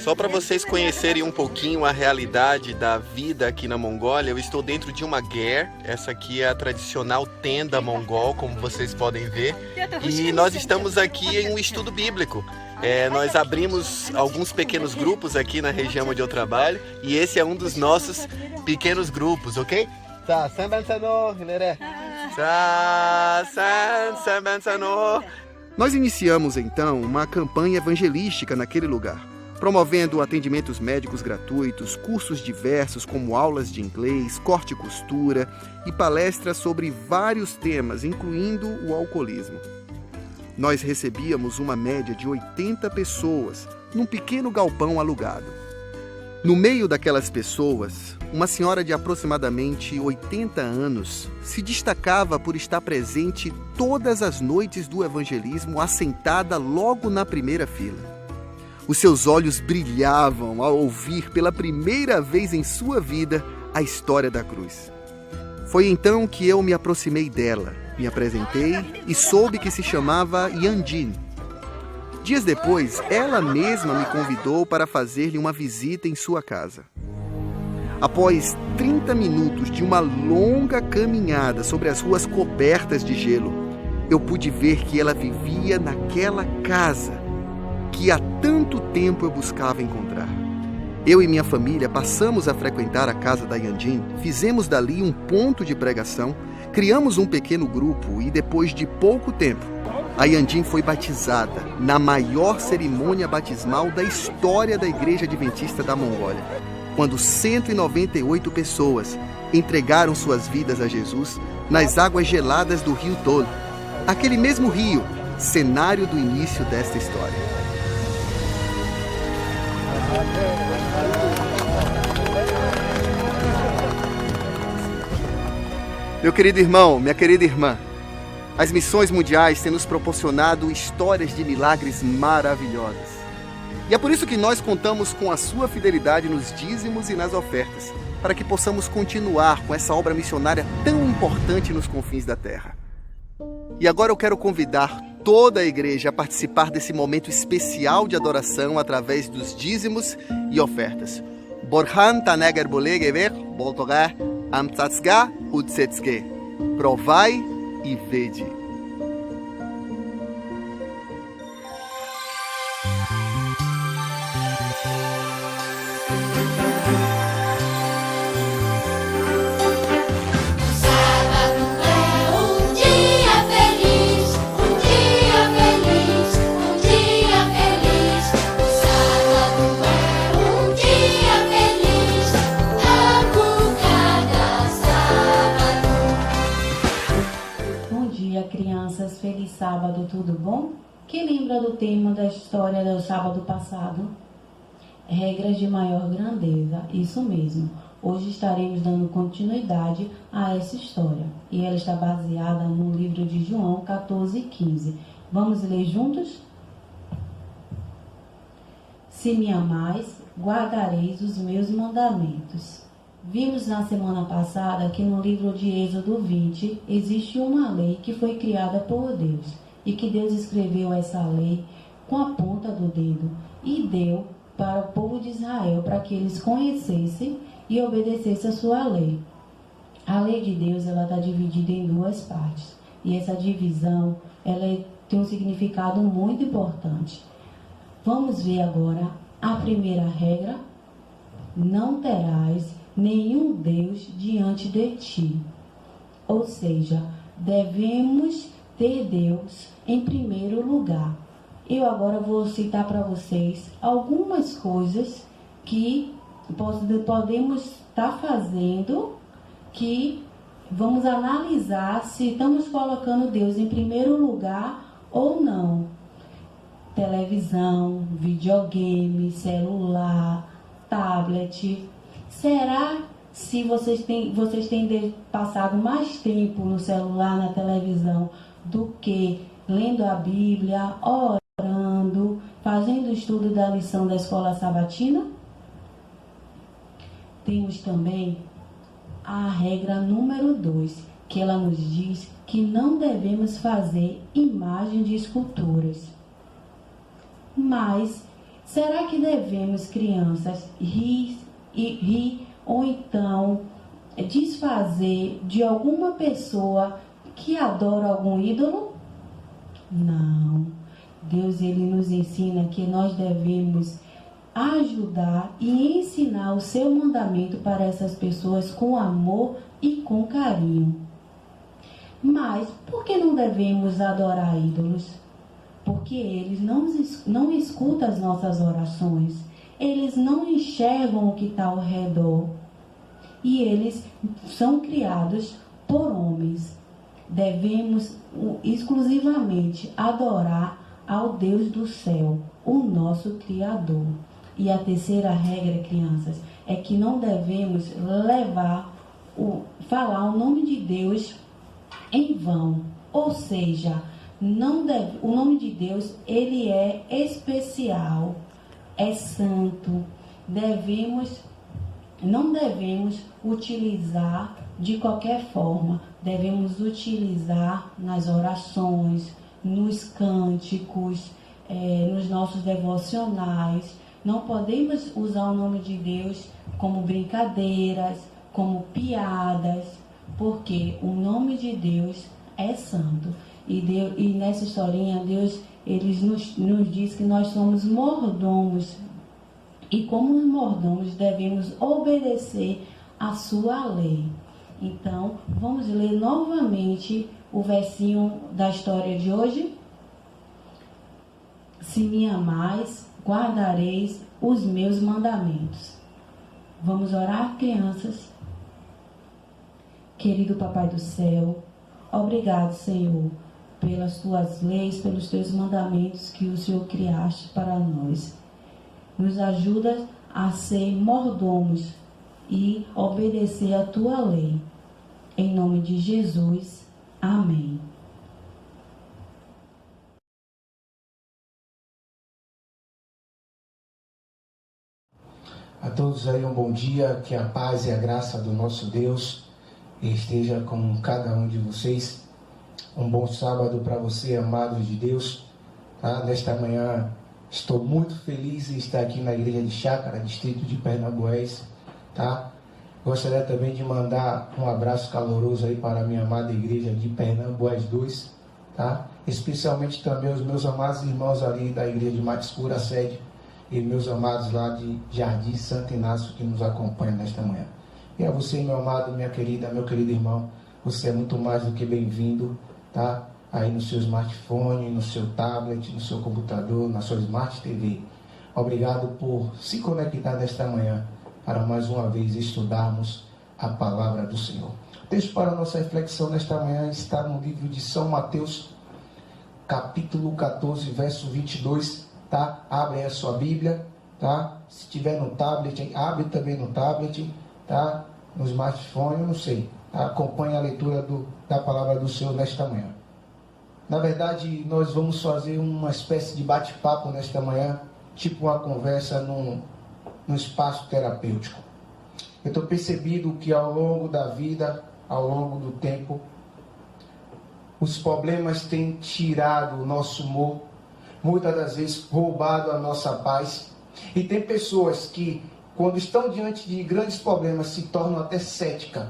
Só para vocês conhecerem um pouquinho a realidade da vida aqui na Mongólia, eu estou dentro de uma ger. Essa aqui é a tradicional tenda mongol, como vocês podem ver. E nós estamos aqui em um estudo bíblico. Nós abrimos alguns pequenos grupos aqui na região onde eu trabalho. E esse é um dos nossos pequenos grupos, ok? Nós iniciamos então uma campanha evangelística naquele lugar, promovendo atendimentos médicos gratuitos, cursos diversos como aulas de inglês, corte e costura e palestras sobre vários temas, incluindo o alcoolismo. Nós recebíamos uma média de 80 pessoas num pequeno galpão alugado. No meio daquelas pessoas, uma senhora de aproximadamente 80 anos se destacava por estar presente todas as noites do evangelismo, assentada logo na primeira fila. Os seus olhos brilhavam ao ouvir pela primeira vez em sua vida a história da cruz. Foi então que eu me aproximei dela, me apresentei e soube que se chamava Yandin. Dias depois, ela mesma me convidou para fazer-lhe uma visita em sua casa. Após 30 minutos de uma longa caminhada sobre as ruas cobertas de gelo, eu pude ver que ela vivia naquela casa que há tanto tempo eu buscava encontrar. Eu e minha família passamos a frequentar a casa da Yandin, fizemos dali um ponto de pregação, criamos um pequeno grupo e depois de pouco tempo, a Yandin foi batizada na maior cerimônia batismal da história da Igreja Adventista da Mongólia, quando 198 pessoas entregaram suas vidas a Jesus nas águas geladas do rio Tol, aquele mesmo rio, cenário do início desta história. Meu querido irmão, minha querida irmã, as missões mundiais têm nos proporcionado histórias de milagres maravilhosas. E é por isso que nós contamos com a sua fidelidade nos dízimos e nas ofertas, para que possamos continuar com essa obra missionária tão importante nos confins da terra. E agora eu quero convidar toda a igreja a participar desse momento especial de adoração através dos dízimos e ofertas. Borhan taneger bolegever, boltogar, amtsatsga, utsetske. Provai e vede. Feliz sábado, tudo bom? Quem lembra do tema da história do sábado passado? Regras de maior grandeza, isso mesmo. Hoje estaremos dando continuidade a essa história e ela está baseada no livro de João 14:15. Vamos ler juntos? Se me amais, guardareis os meus mandamentos. Vimos na semana passada que no livro de Êxodo 20 existe uma lei que foi criada por Deus e que Deus escreveu essa lei com a ponta do dedo e deu para o povo de Israel para que eles conhecessem e obedecessem a sua lei. A lei de Deus ela está dividida em duas partes e essa divisão ela tem um significado muito importante. Vamos ver agora a primeira regra: não terás nenhum Deus diante de ti. Ou seja, devemos ter Deus em primeiro lugar. Eu agora vou citar para vocês algumas coisas que podemos estar fazendo, que vamos analisar se estamos colocando Deus em primeiro lugar ou não. Televisão, videogame, celular, tablet. Será se vocês têm passado mais tempo no celular, na televisão, do que lendo a Bíblia, orando, fazendo o estudo da lição da escola sabatina? Temos também a regra número 2, que ela nos diz que não devemos fazer imagem de esculturas. Mas, será que devemos, crianças, rir ou então desfazer de alguma pessoa que adora algum ídolo? Não. Deus ele nos ensina que nós devemos ajudar e ensinar o seu mandamento para essas pessoas com amor e com carinho. Mas por que não devemos adorar ídolos? Porque eles não escutam as nossas orações. Eles não enxergam o que está ao redor. E eles são criados por homens. Devemos exclusivamente adorar ao Deus do céu, o nosso Criador. E a terceira regra, crianças, é que não devemos falar o nome de Deus em vão. Ou seja, o nome de Deus, ele é especial, é santo. Não devemos utilizar de qualquer forma. Devemos utilizar nas orações, nos cânticos, nos nossos devocionais. Não podemos usar o nome de Deus como brincadeiras, como piadas, porque o nome de Deus é santo. E nessa historinha, Deus nos diz que nós somos mordomos. E como mordomos, devemos obedecer a sua lei. Então, vamos ler novamente o versinho da história de hoje. Se me amais, guardareis os meus mandamentos. Vamos orar, crianças? Querido Papai do céu, obrigado, Senhor, pelas tuas leis, pelos teus mandamentos que o Senhor criaste para nós. Nos ajuda a ser mordomos e obedecer a tua lei. Em nome de Jesus, amém. A todos aí um bom dia, que a paz e a graça do nosso Deus esteja com cada um de vocês. Um bom sábado para você, amados de Deus. Tá? Nesta manhã estou muito feliz em estar aqui na Igreja de Chácara, distrito de Pernambués. Tá? Gostaria também de mandar um abraço caloroso aí para a minha amada Igreja de Pernambués 2. Tá? Especialmente também os meus amados irmãos ali da Igreja de Matiscura sede. E meus amados lá de Jardim Santo Inácio que nos acompanham nesta manhã. E a você, meu amado, minha querida, meu querido irmão, você é muito mais do que bem-vindo, tá? Aí no seu smartphone, no seu tablet, no seu computador, na sua Smart TV. Obrigado por se conectar nesta manhã para mais uma vez estudarmos a palavra do Senhor. O texto para a nossa reflexão nesta manhã está no livro de São Mateus, capítulo 14, verso 22. Tá? Abre a sua Bíblia, tá? Se tiver no tablet, abre também no tablet, tá? No smartphone, eu não sei. Tá? Acompanhe a leitura da palavra do Senhor nesta manhã. Na verdade, nós vamos fazer uma espécie de bate-papo nesta manhã, tipo uma conversa num espaço terapêutico. Eu estou percebido que ao longo da vida, ao longo do tempo, os problemas têm tirado o nosso humor, muitas das vezes roubado a nossa paz. E tem pessoas que, quando estão diante de grandes problemas, se tornam até céticas,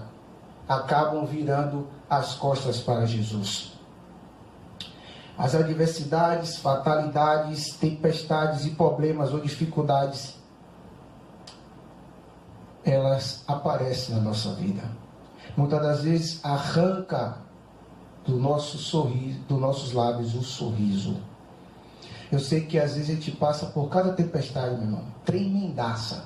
acabam virando as costas para Jesus. As adversidades, fatalidades, tempestades e problemas ou dificuldades, elas aparecem na nossa vida. Muitas das vezes arranca do nosso sorriso, dos nossos lábios o sorriso. Eu sei que às vezes a gente passa por cada tempestade, meu irmão, tremendaça.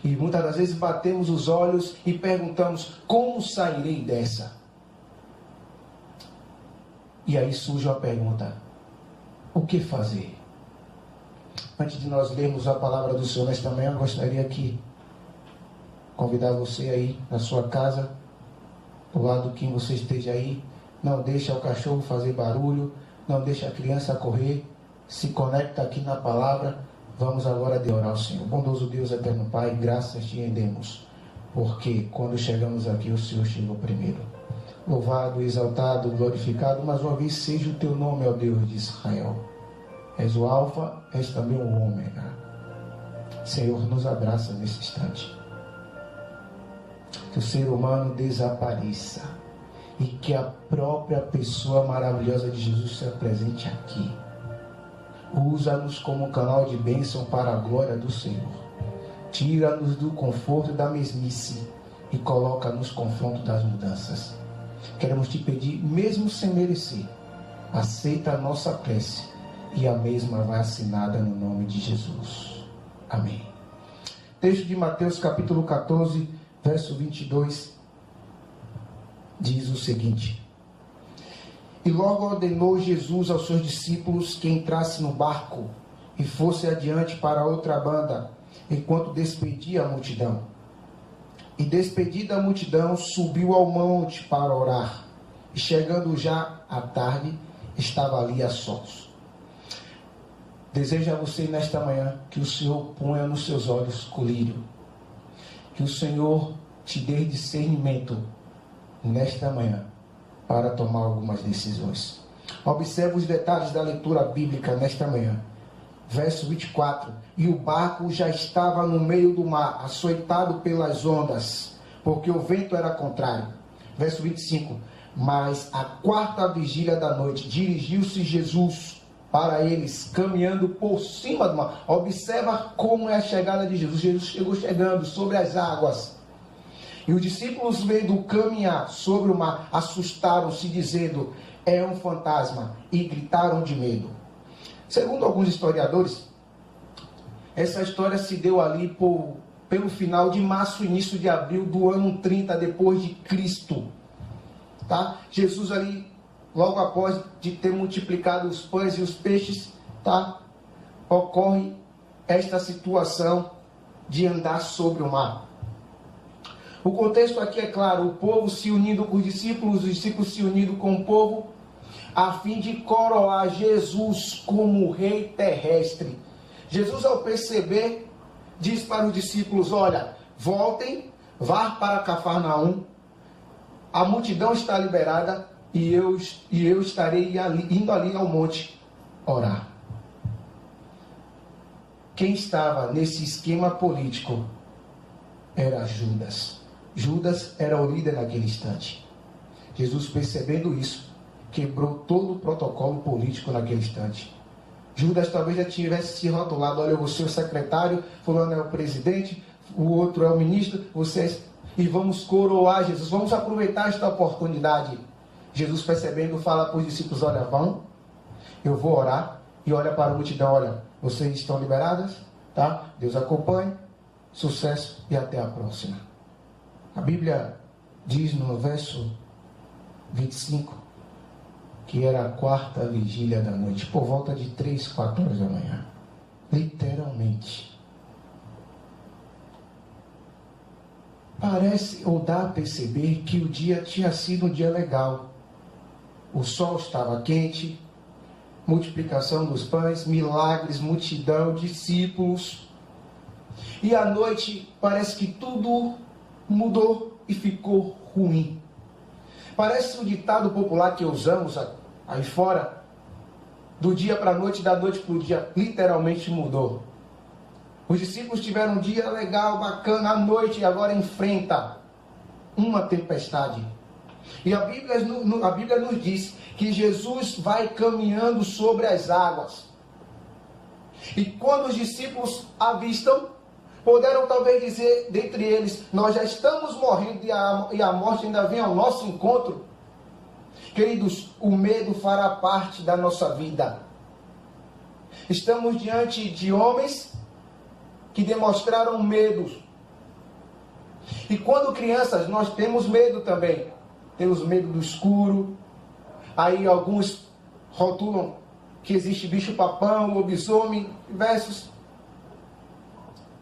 E muitas das vezes batemos os olhos e perguntamos, como sairei dessa? E aí surge uma pergunta, o que fazer? Antes de nós lermos a palavra do Senhor nesta manhã, eu gostaria que convidar você aí na sua casa, do lado que você esteja aí, não deixa o cachorro fazer barulho, não deixa a criança correr, se conecta aqui na palavra. Vamos agora de orar ao Senhor. Bondoso Deus, eterno Pai, graças te rendemos, porque quando chegamos aqui o Senhor chegou primeiro. Louvado, exaltado, glorificado, mais uma vez seja o teu nome, ó Deus de Israel. És o Alfa, és também o Ômega. Senhor, nos abraça nesse instante. Que o ser humano desapareça e que a própria pessoa maravilhosa de Jesus se apresente aqui. Usa-nos como canal de bênção para a glória do Senhor. Tira-nos do conforto da mesmice e coloca nos confronto das mudanças. Queremos te pedir, mesmo sem merecer, aceita a nossa prece e a mesma vai assinada no nome de Jesus. Amém. Texto de Mateus capítulo 14, verso 22, diz o seguinte: E logo ordenou Jesus aos seus discípulos que entrasse no barco e fosse adiante para outra banda, enquanto despedia a multidão. E despedida a multidão, subiu ao monte para orar. E chegando já à tarde, estava ali a sós. Desejo a você nesta manhã que o Senhor ponha nos seus olhos colírio. Que o Senhor te dê discernimento nesta manhã para tomar algumas decisões. Observe os detalhes da leitura bíblica nesta manhã. Verso 24. E o barco já estava no meio do mar, açoitado pelas ondas, porque o vento era contrário. Verso 25. Mas à quarta vigília da noite, dirigiu-se Jesus para eles, caminhando por cima do mar. Observa como é a chegada de Jesus. Jesus chegou chegando sobre as águas. E os discípulos, vendo caminhar sobre o mar, assustaram-se, dizendo: é um fantasma, e gritaram de medo. Segundo alguns historiadores, essa história se deu ali pelo final de março, início de abril do ano 30 depois de Cristo. Tá? Jesus ali, logo após de ter multiplicado os pães e os peixes, tá? Ocorre esta situação de andar sobre o mar. O contexto aqui é claro: o povo se unindo com os discípulos se unindo com o povo, a fim de coroar Jesus como rei terrestre. Jesus, ao perceber, diz para os discípulos: olha, voltem, vá para Cafarnaum, a multidão está liberada e eu estarei indo ali ao monte orar. Quem estava nesse esquema político era Judas. Judas era o líder naquele instante. Jesus, percebendo isso, quebrou todo o protocolo político naquele instante. Judas talvez já tivesse se rotulado: olha, eu vou ser o secretário, fulano é o presidente, o outro é o ministro, e vamos coroar Jesus, vamos aproveitar esta oportunidade. Jesus, percebendo, fala para os discípulos: olha, vão, eu vou orar, e olha para a multidão: olha, vocês estão liberadas, tá? Deus acompanhe, sucesso e até a próxima. A Bíblia diz no verso 25 que era a quarta vigília da noite, por volta de 3, 4 horas da manhã. Literalmente. Parece ou dá a perceber que o dia tinha sido um dia legal. O sol estava quente, multiplicação dos pães, milagres, multidão, discípulos. E à noite parece que tudo mudou e ficou ruim. Parece um ditado popular que usamos aí fora: do dia para a noite, da noite para o dia. Literalmente mudou. Os discípulos tiveram um dia legal, bacana, à noite, e agora enfrenta uma tempestade. E a Bíblia nos diz que Jesus vai caminhando sobre as águas. E quando os discípulos avistam, poderão talvez dizer dentre eles: nós já estamos morrendo e a morte ainda vem ao nosso encontro. Queridos, o medo fará parte da nossa vida. Estamos diante de homens que demonstraram medo. E quando crianças, nós temos medo também. Temos medo do escuro. Aí alguns rotulam que existe bicho-papão, lobisomem, diversos.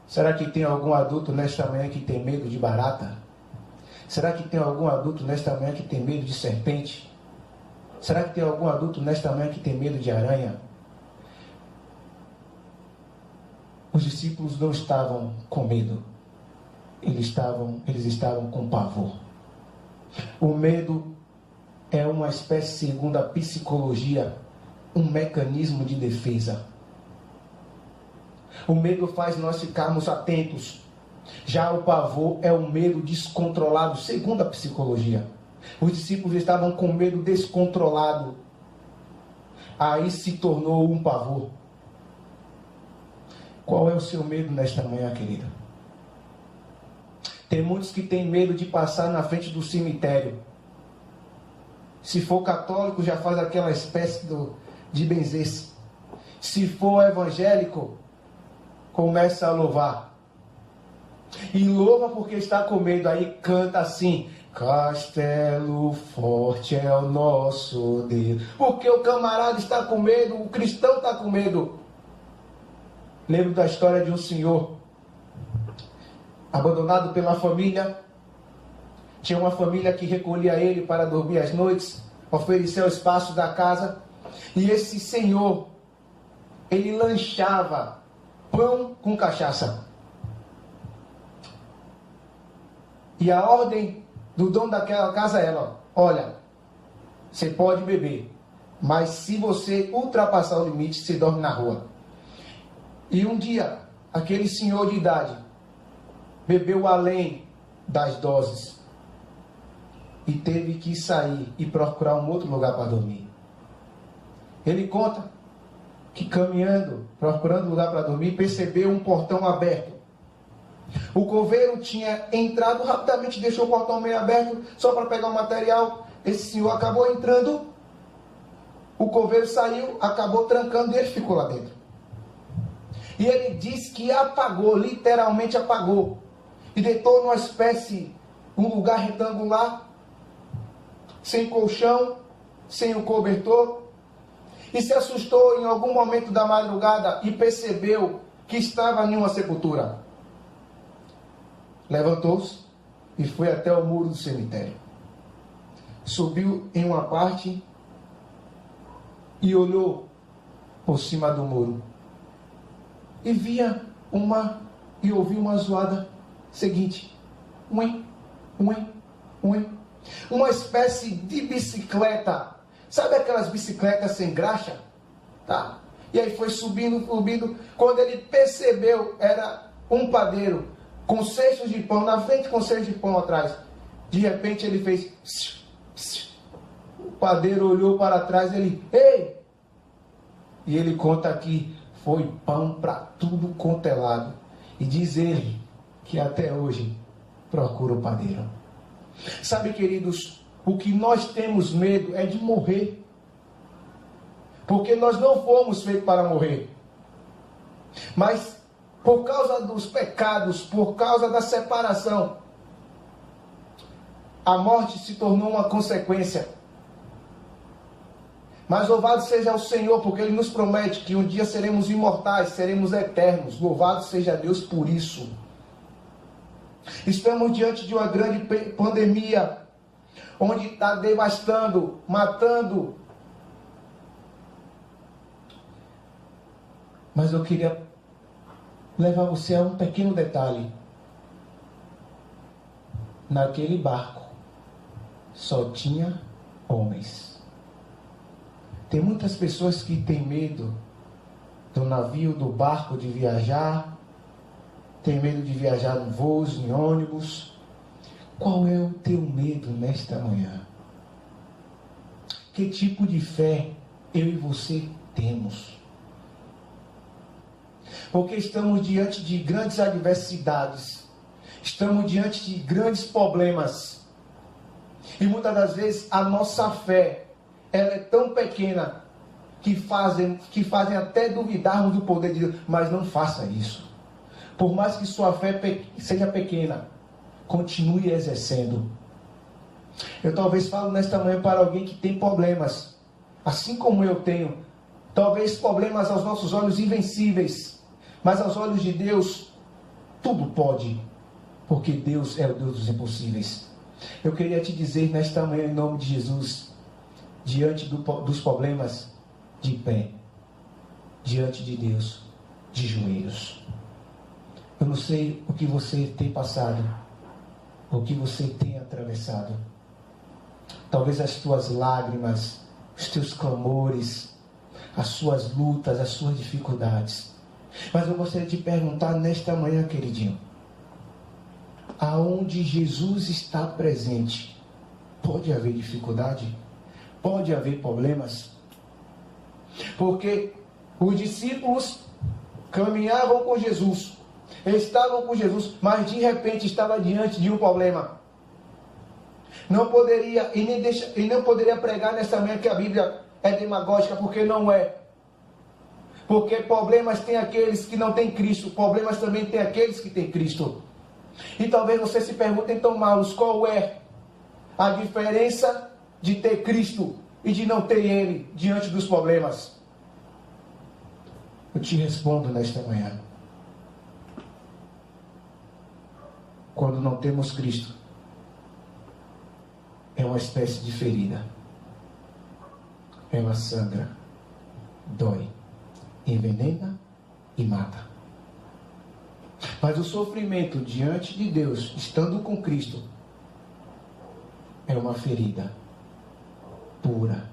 Será que tem algum adulto nesta manhã que tem medo de barata? Será que tem algum adulto nesta manhã que tem medo de serpente? Será que tem algum adulto nesta manhã que tem medo de aranha? Os discípulos não estavam com medo. Eles estavam com pavor. O medo é uma espécie, segundo a psicologia, um mecanismo de defesa. O medo faz nós ficarmos atentos. Já o pavor é um medo descontrolado, segundo a psicologia. Os discípulos estavam com medo descontrolado. Aí se tornou um pavor. Qual é o seu medo nesta manhã, querido? Tem muitos que têm medo de passar na frente do cemitério. Se for católico, já faz aquela espécie de benzer-se. Se for evangélico, começa a louvar. E louva porque está com medo. Aí canta assim: Castelo forte é o nosso Deus. Porque o camarada está com medo, o cristão está com medo. Lembro da história de um senhor abandonado pela família. Tinha uma família que recolhia ele para dormir às noites, oferecia o espaço da casa. E esse senhor, ele lanchava pão com cachaça. E a ordem do dono daquela casa era: olha, você pode beber, mas se você ultrapassar o limite, você dorme na rua. E um dia, aquele senhor de idade bebeu além das doses. e teve que sair e procurar um outro lugar para dormir. Ele conta que caminhando, procurando lugar para dormir, percebeu um portão aberto. O coveiro tinha entrado rapidamente, deixou o portão meio aberto só para pegar o material. Esse senhor acabou entrando, o coveiro saiu, acabou trancando e ele ficou lá dentro. E ele diz que apagou, literalmente apagou, e deitou numa espécie, um lugar retangular, sem colchão, sem o cobertor, e se assustou em algum momento da madrugada e percebeu que estava em uma sepultura. Levantou-se e foi até o muro do cemitério. Subiu em uma parte e olhou por cima do muro. E ouviu uma zoada seguinte. Uim, uim, uim. Uma espécie de bicicleta. Sabe aquelas bicicletas sem graxa? Tá? E aí foi subindo. Quando ele percebeu, era um padeiro com cestos de pão na frente, com cestos de pão atrás. De repente ele fez... O padeiro olhou para trás, ele... Ei! E ele conta que foi pão para tudo quanto é lado. E diz ele que até hoje procura o padeiro. Sabe, queridos, o que nós temos medo é de morrer. Porque nós não fomos feitos para morrer. Mas por causa dos pecados, por causa da separação, a morte se tornou uma consequência. Mas louvado seja o Senhor, porque Ele nos promete que um dia seremos imortais, seremos eternos. Louvado seja Deus por isso. Estamos diante de uma grande pandemia, onde está devastando, matando. Mas eu queria levar você a um pequeno detalhe. Naquele barco só tinha homens. Tem muitas pessoas que têm medo do navio, do barco, de viajar. Tem medo de viajar em voos, em ônibus. Qual é o teu medo nesta manhã? Que tipo de fé eu e você temos? Porque estamos diante de grandes adversidades. Estamos diante de grandes problemas. E muitas das vezes a nossa fé, ela é tão pequena que fazem até duvidarmos do poder de Deus. Mas não faça isso. Por mais que sua fé seja pequena, continue exercendo. Eu talvez falo nesta manhã para alguém que tem problemas, assim como eu tenho. Talvez problemas aos nossos olhos invencíveis, mas aos olhos de Deus, tudo pode, porque Deus é o Deus dos impossíveis. Eu queria te dizer nesta manhã, em nome de Jesus, diante dos problemas, de pé, diante de Deus, de joelhos. Eu não sei o que você tem passado, o que você tem atravessado. Talvez as tuas lágrimas, os teus clamores, as suas lutas, as suas dificuldades. Mas eu gostaria de perguntar nesta manhã, queridinho, aonde Jesus está presente, pode haver dificuldade? Pode haver problemas? Porque os discípulos caminhavam com Jesus, estavam com Jesus, mas de repente estava diante de um problema. Não poderia, e não poderia pregar nessa manhã que a Bíblia é demagógica, porque não é. Porque problemas tem aqueles que não têm Cristo, problemas também tem aqueles que têm Cristo. E talvez você se pergunte, então, Marlos, qual é a diferença de ter Cristo e de não ter Ele diante dos problemas? Eu te respondo nesta manhã. Quando não temos Cristo, é uma espécie de ferida. Ela sangra, dói, envenena e mata. Mas o sofrimento diante de Deus, estando com Cristo, é uma ferida pura,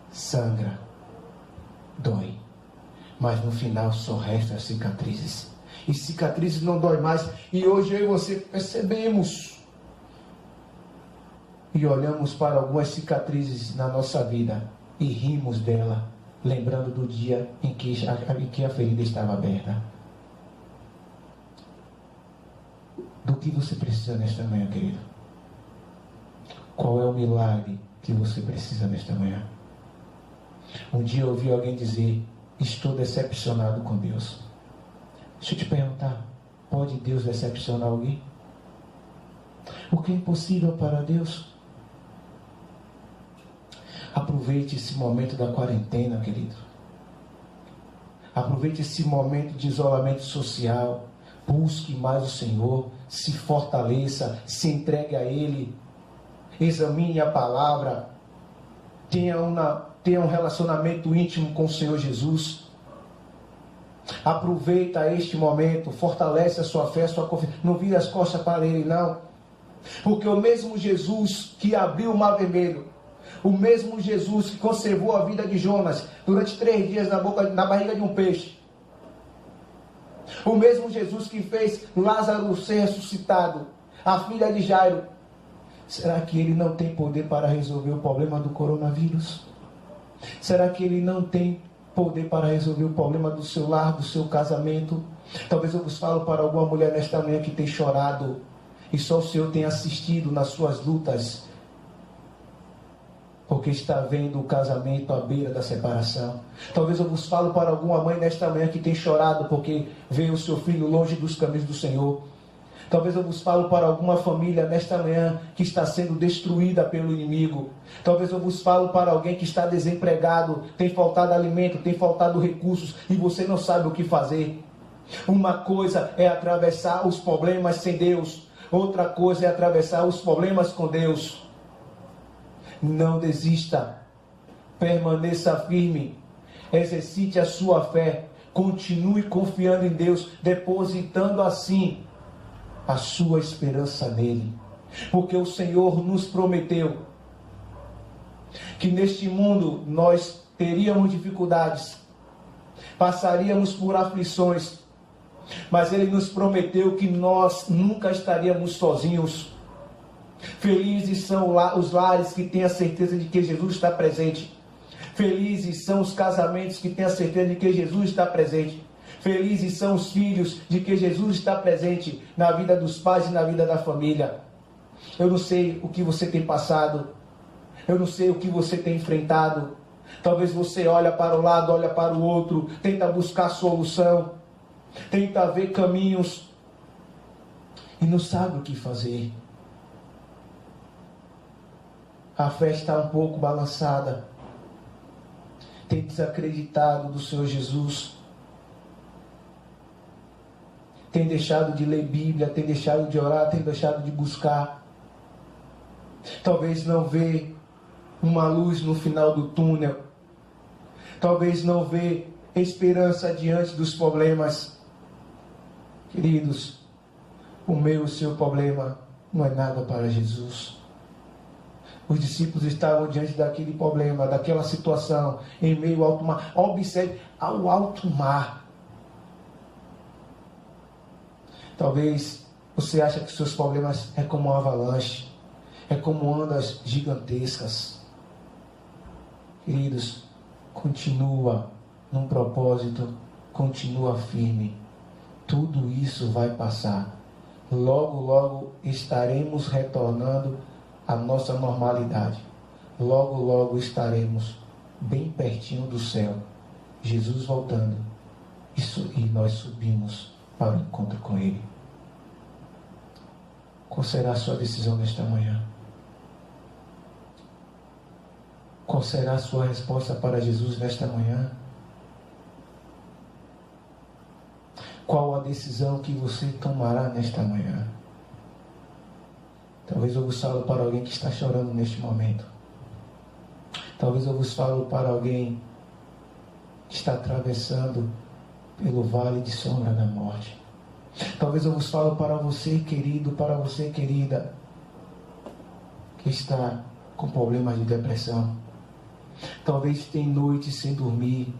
sangra, dói, mas no final só restam as cicatrizes. E cicatrizes não dói mais. E hoje eu e você percebemos e olhamos para algumas cicatrizes na nossa vida e rimos dela, lembrando do dia em que a ferida estava aberta. Do que você precisa nesta manhã, querido? Qual é o milagre que você precisa nesta manhã? Um dia eu ouvi alguém dizer: estou decepcionado com Deus. Deixa eu te perguntar, pode Deus decepcionar alguém? O que é impossível para Deus? Aproveite esse momento da quarentena, querido. Aproveite esse momento de isolamento social. Busque mais o Senhor, se fortaleça, se entregue a Ele, examine a palavra, tenha um relacionamento íntimo com o Senhor Jesus. Aproveita este momento, fortalece a sua fé, a sua confiança. Não vire as costas para Ele, não. Porque o mesmo Jesus que abriu o mar vermelho, o mesmo Jesus que conservou a vida de Jonas durante 3 dias na barriga de um peixe, o mesmo Jesus que fez Lázaro ser ressuscitado, a filha de Jairo, será que Ele não tem poder para resolver o problema do coronavírus? Será que Ele não tem poder para resolver o problema do seu lar, do seu casamento? Talvez eu vos falo para alguma mulher nesta manhã que tem chorado e só o Senhor tem assistido nas suas lutas, porque está vendo o casamento à beira da separação. Talvez eu vos falo para alguma mãe nesta manhã que tem chorado porque vê o seu filho longe dos caminhos do Senhor. Talvez eu vos falo para alguma família nesta manhã que está sendo destruída pelo inimigo. Talvez eu vos falo para alguém que está desempregado, tem faltado alimento, tem faltado recursos e você não sabe o que fazer. Uma coisa é atravessar os problemas sem Deus, outra coisa é atravessar os problemas com Deus. Não desista, permaneça firme, exercite a sua fé, continue confiando em Deus, depositando assim a sua esperança nele. Porque o Senhor nos prometeu que neste mundo nós teríamos dificuldades, passaríamos por aflições, mas Ele nos prometeu que nós nunca estaríamos sozinhos. Felizes são os lares que têm a certeza de que Jesus está presente. Felizes são os casamentos que têm a certeza de que Jesus está presente. Felizes são os filhos de que Jesus está presente na vida dos pais e na vida da família. Eu não sei o que você tem passado. Eu não sei o que você tem enfrentado. Talvez você olha para um lado, olha para o outro, tenta buscar solução, tenta ver caminhos e não sabe o que fazer. A fé está um pouco balançada. Tem desacreditado do Senhor Jesus. Tem deixado de ler Bíblia, tem deixado de orar, tem deixado de buscar. Talvez não vê uma luz no final do túnel. Talvez não vê esperança diante dos problemas. Queridos, o meu e o seu problema não é nada para Jesus. Os discípulos estavam diante daquele problema, daquela situação, em meio ao alto mar. Observe, ao alto mar. Talvez você ache que seus problemas é como uma avalanche, é como ondas gigantescas. Queridos, continua num propósito, continua firme. Tudo isso vai passar. Logo, logo estaremos retornando à nossa normalidade. Logo, logo estaremos bem pertinho do céu. Jesus voltando. E nós subimos para o encontro com Ele. Qual será a sua decisão nesta manhã? Qual será a sua resposta para Jesus nesta manhã? Qual a decisão que você tomará nesta manhã? Talvez eu vos falo para alguém que está chorando neste momento. Talvez eu vos falo para alguém que está atravessando pelo vale de sombra da morte. Talvez eu vos falo para você, querido, para você, querida, que está com problemas de depressão. Talvez tem noites sem dormir,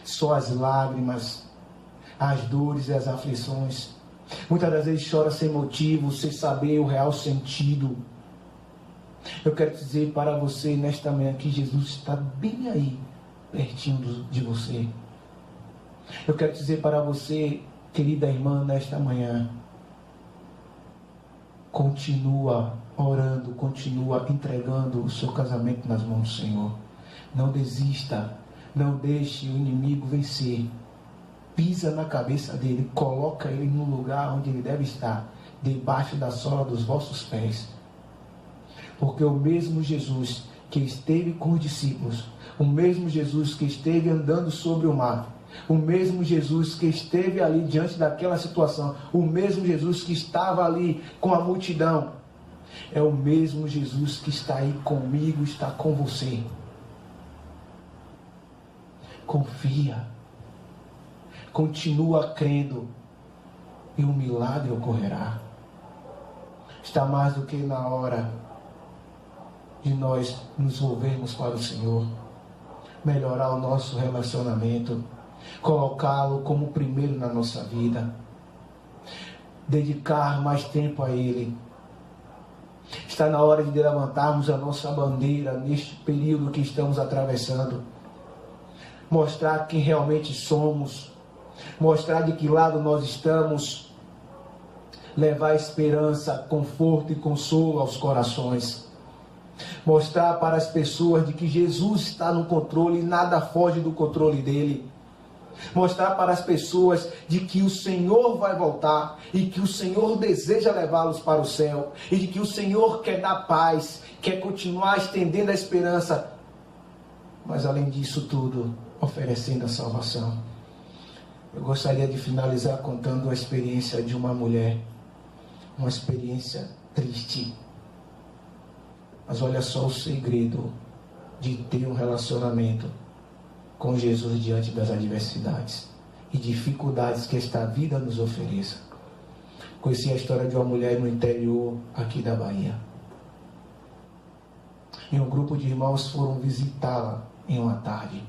só as lágrimas, as dores e as aflições. Muitas das vezes chora sem motivo, sem saber o real sentido. Eu quero dizer para você nesta manhã que Jesus está bem aí, pertinho de você. Eu quero dizer para você, querida irmã, nesta manhã, continua orando, continua entregando o seu casamento nas mãos do Senhor. Não desista, não deixe o inimigo vencer. Pisa na cabeça dele, coloca ele no lugar onde ele deve estar, debaixo da sola dos vossos pés. Porque o mesmo Jesus que esteve com os discípulos, o mesmo Jesus que esteve andando sobre o mar, o mesmo Jesus que esteve ali diante daquela situação, o mesmo Jesus que estava ali com a multidão, é o mesmo Jesus que está aí comigo, está com você. Confia, continua crendo e o milagre ocorrerá. Está mais do que na hora de nós nos volvermos para o Senhor, melhorar o nosso relacionamento, colocá-lo como primeiro na nossa vida, dedicar mais tempo a Ele. Está na hora de levantarmos a nossa bandeira neste período que estamos atravessando, mostrar quem realmente somos, mostrar de que lado nós estamos, levar esperança, conforto e consolo aos corações, mostrar para as pessoas de que Jesus está no controle e nada foge do controle dele. Mostrar para as pessoas de que o Senhor vai voltar e que o Senhor deseja levá-los para o céu e de que o Senhor quer dar paz, quer continuar estendendo a esperança, mas além disso tudo, oferecendo a salvação. Eu gostaria de finalizar contando a experiência de uma mulher, uma experiência triste. Mas olha só o segredo de ter um relacionamento com Jesus diante das adversidades e dificuldades que esta vida nos ofereça. Conheci a história de uma mulher no interior aqui da Bahia. E um grupo de irmãos foram visitá-la em uma tarde.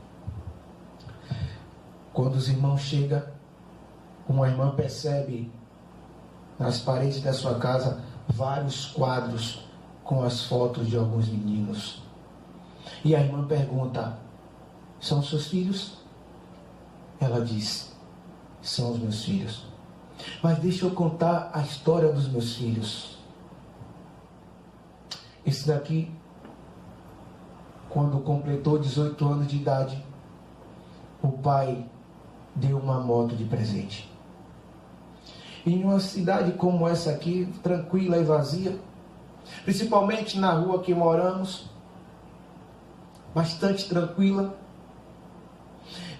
Quando os irmãos chegam, uma irmã percebe nas paredes da sua casa vários quadros com as fotos de alguns meninos. E a irmã pergunta: são seus filhos? Ela diz: são os meus filhos. Mas deixa eu contar a história dos meus filhos. Esse daqui, quando completou 18 anos de idade, o pai deu uma moto de presente. Em uma cidade como essa aqui, tranquila e vazia, principalmente na rua que moramos, bastante tranquila,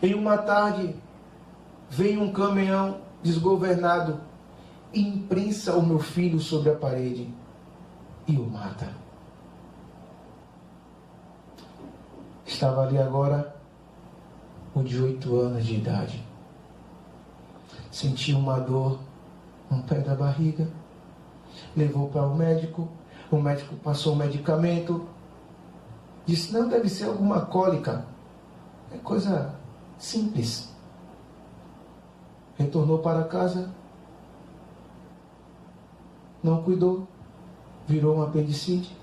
em uma tarde, veio um caminhão desgovernado e imprensa o meu filho sobre a parede e o mata. Estava ali agora o de 8 anos de idade. Sentiu uma dor no pé da barriga, levou para o médico passou o medicamento, disse: não, deve ser alguma cólica, é coisa simples. Retornou para casa, não cuidou, virou um apendicite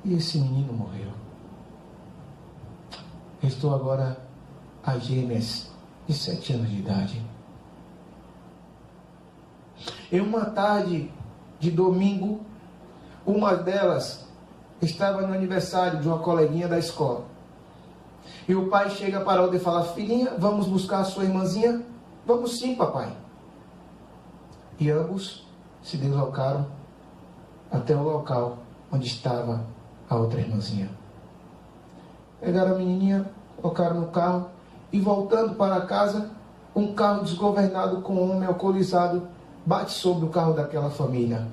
e esse menino morreu. Restou agora as gêmeas de 7 anos de idade. Em uma tarde de domingo, uma delas estava no aniversário de uma coleguinha da escola. E o pai chega para outra e fala: filhinha, vamos buscar a sua irmãzinha? Vamos sim, papai. E ambos se deslocaram até o local onde estava a outra irmãzinha. Pegaram a menininha, colocaram no carro e, voltando para casa, um carro desgovernado com um homem alcoolizado bate sobre o carro daquela família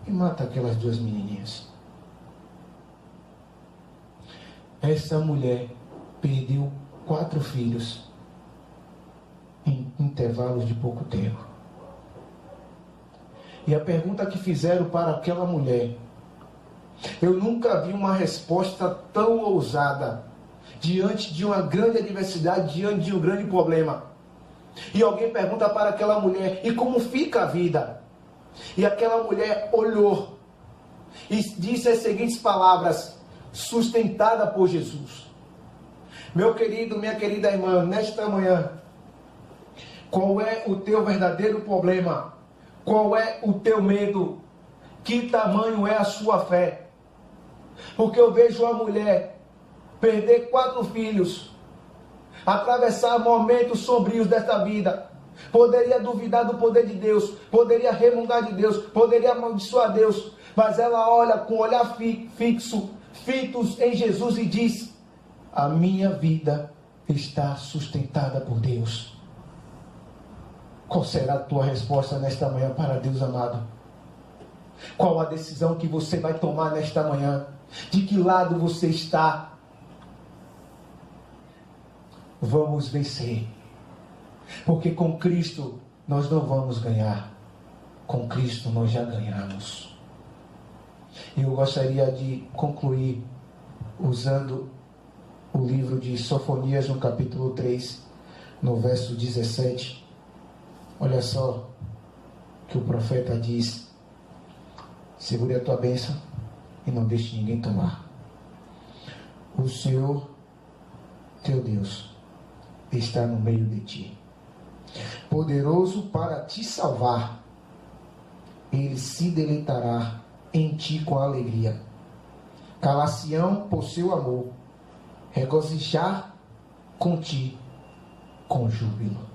e mata aquelas 2 menininhas. Essa mulher perdeu 4 filhos em intervalos de pouco tempo. E a pergunta que fizeram para aquela mulher, eu nunca vi uma resposta tão ousada diante de uma grande adversidade, diante de um grande problema. E alguém pergunta para aquela mulher: e como fica a vida? E aquela mulher olhou e disse as seguintes palavras, sustentada por Jesus. Meu querido, minha querida irmã, nesta manhã, qual é o teu verdadeiro problema? Qual é o teu medo? Que tamanho é a sua fé? Porque eu vejo uma mulher perder 4 filhos, atravessar momentos sombrios desta vida, poderia duvidar do poder de Deus, poderia remungar de Deus, poderia amaldiçoar Deus, mas ela olha com olhar fitos em Jesus e diz: a minha vida está sustentada por Deus. Qual será a tua resposta nesta manhã para Deus amado? Qual a decisão que você vai tomar nesta manhã? De que lado você está? Vamos vencer. Porque com Cristo nós não vamos ganhar. Com Cristo nós já ganhamos. Eu gostaria de concluir usando o livro de Sofonias, no capítulo 3, no verso 17. Olha só que o profeta diz: segure a tua bênção e não deixe ninguém tomar. O Senhor, teu Deus, está no meio de ti, poderoso para te salvar. Ele se deleitará em ti com alegria. Calar-se-ão por seu amor, regozijar com ti com júbilo.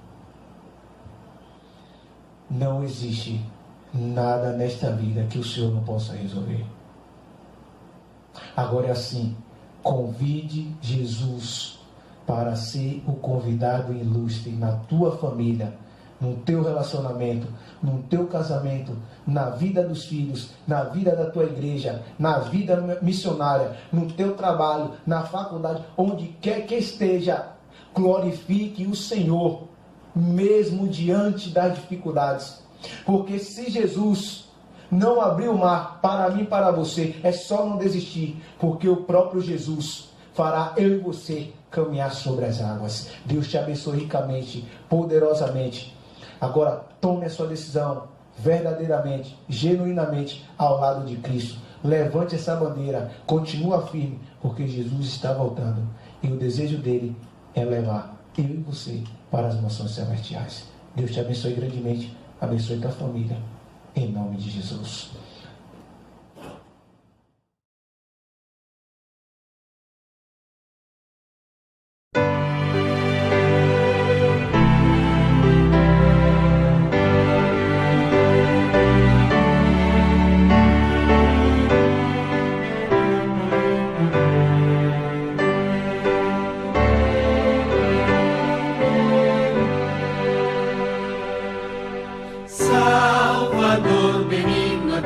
Não existe nada nesta vida que o Senhor não possa resolver. Agora é assim, convide Jesus para ser o convidado ilustre na tua família, no teu relacionamento, no teu casamento, na vida dos filhos, na vida da tua igreja, na vida missionária, no teu trabalho, na faculdade, onde quer que esteja. Glorifique o Senhor, mesmo diante das dificuldades. Porque se Jesus não abrir o mar para mim e para você, é só não desistir, porque o próprio Jesus fará eu e você caminhar sobre as águas. Deus te abençoe ricamente, poderosamente. Agora, tome a sua decisão verdadeiramente, genuinamente ao lado de Cristo. Levante essa bandeira, continua firme, porque Jesus está voltando. E o desejo dele é levar eu e você para as mansões celestiais. Deus te abençoe grandemente, abençoe tua família, em nome de Jesus. Salvador benigno,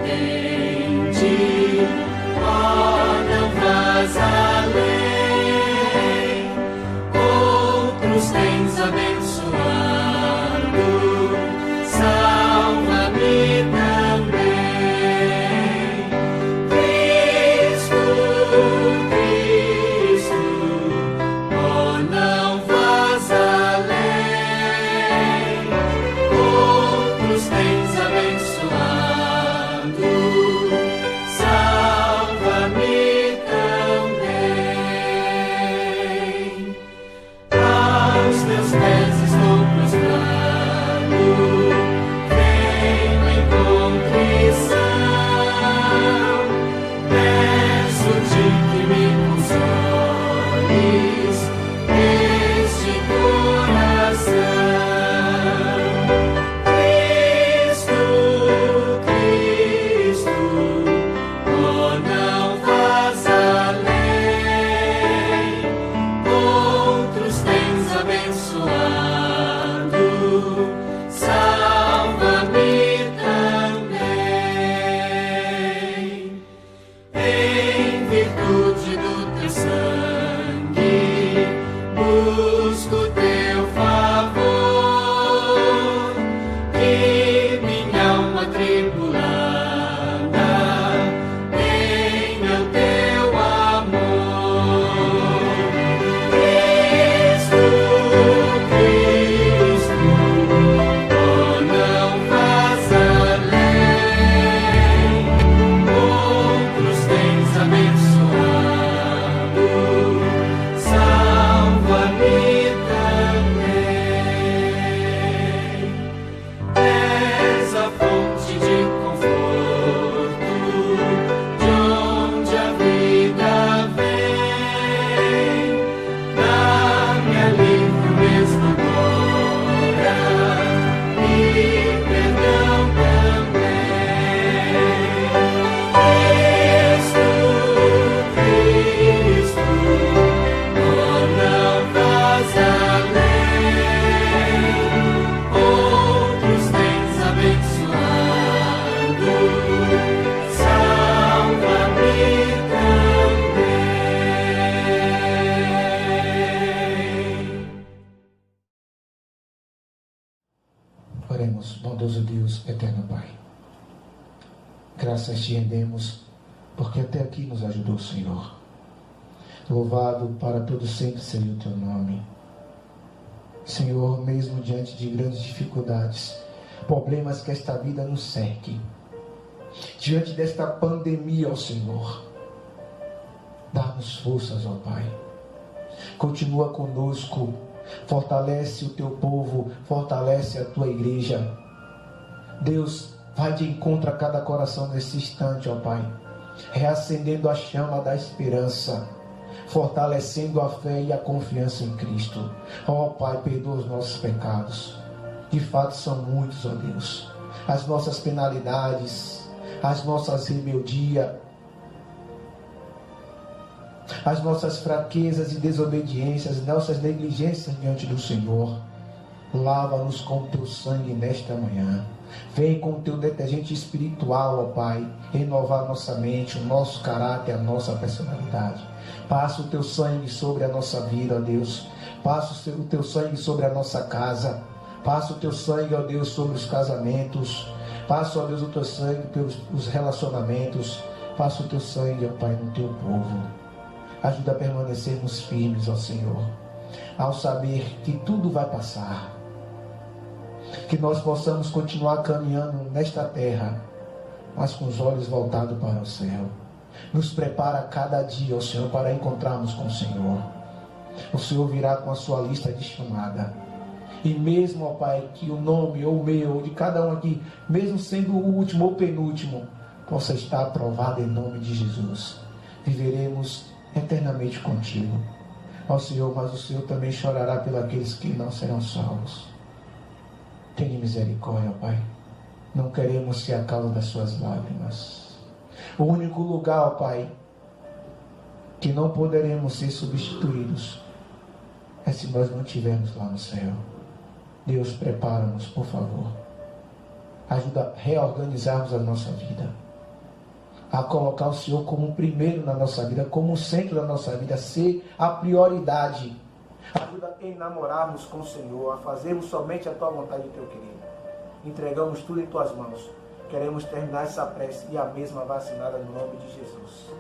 bondoso Deus, eterno Pai. Graças te rendemos, porque até aqui nos ajudou o Senhor. Louvado para todo sempre seja o teu nome. Senhor, mesmo diante de grandes dificuldades, problemas que esta vida nos cerque, diante desta pandemia, ó Senhor, dá-nos forças, ó Pai. Continua conosco, fortalece o teu povo, fortalece a tua igreja. Deus, vai de encontro a cada coração nesse instante, ó Pai, reacendendo a chama da esperança, fortalecendo a fé e a confiança em Cristo. Ó Pai, perdoa os nossos pecados. De fato são muitos, ó Deus. As nossas penalidades, as nossas rebeldias, as nossas fraquezas e desobediências, nossas negligências diante do Senhor. Lava-nos com o teu sangue nesta manhã. Vem com o teu detergente espiritual, ó Pai, renovar nossa mente, o nosso caráter, a nossa personalidade. Passa o teu sangue sobre a nossa vida, ó Deus. Passa o teu sangue sobre a nossa casa. Passa o teu sangue, ó Deus, sobre os casamentos. Passa, ó Deus, o teu sangue pelos relacionamentos. Passa o teu sangue, ó Pai, no teu povo. Ajuda a permanecermos firmes, ó Senhor, ao saber que tudo vai passar. Que nós possamos continuar caminhando nesta terra, mas com os olhos voltados para o céu. Nos prepara cada dia, ó Senhor, para encontrarmos com o Senhor. O Senhor virá com a sua lista de chamada. E mesmo, ó Pai, que o nome ou o meu, ou de cada um aqui, mesmo sendo o último ou penúltimo, possa estar aprovado em nome de Jesus. Viveremos eternamente contigo. Ó Senhor, mas o Senhor também chorará pelos aqueles que não serão salvos. Tenha misericórdia, ó Pai. Não queremos ser a causa das suas lágrimas. O único lugar, ó Pai, que não poderemos ser substituídos é se nós não estivermos lá no céu. Deus, prepara-nos, por favor. Ajuda a reorganizarmos a nossa vida, a colocar o Senhor como o primeiro na nossa vida, como o centro da nossa vida, ser a prioridade. Ajuda a enamorarmos com o Senhor, a fazermos somente a tua vontade, teu querido. Entregamos tudo em tuas mãos. Queremos terminar essa prece e a mesma vacinada no nome de Jesus.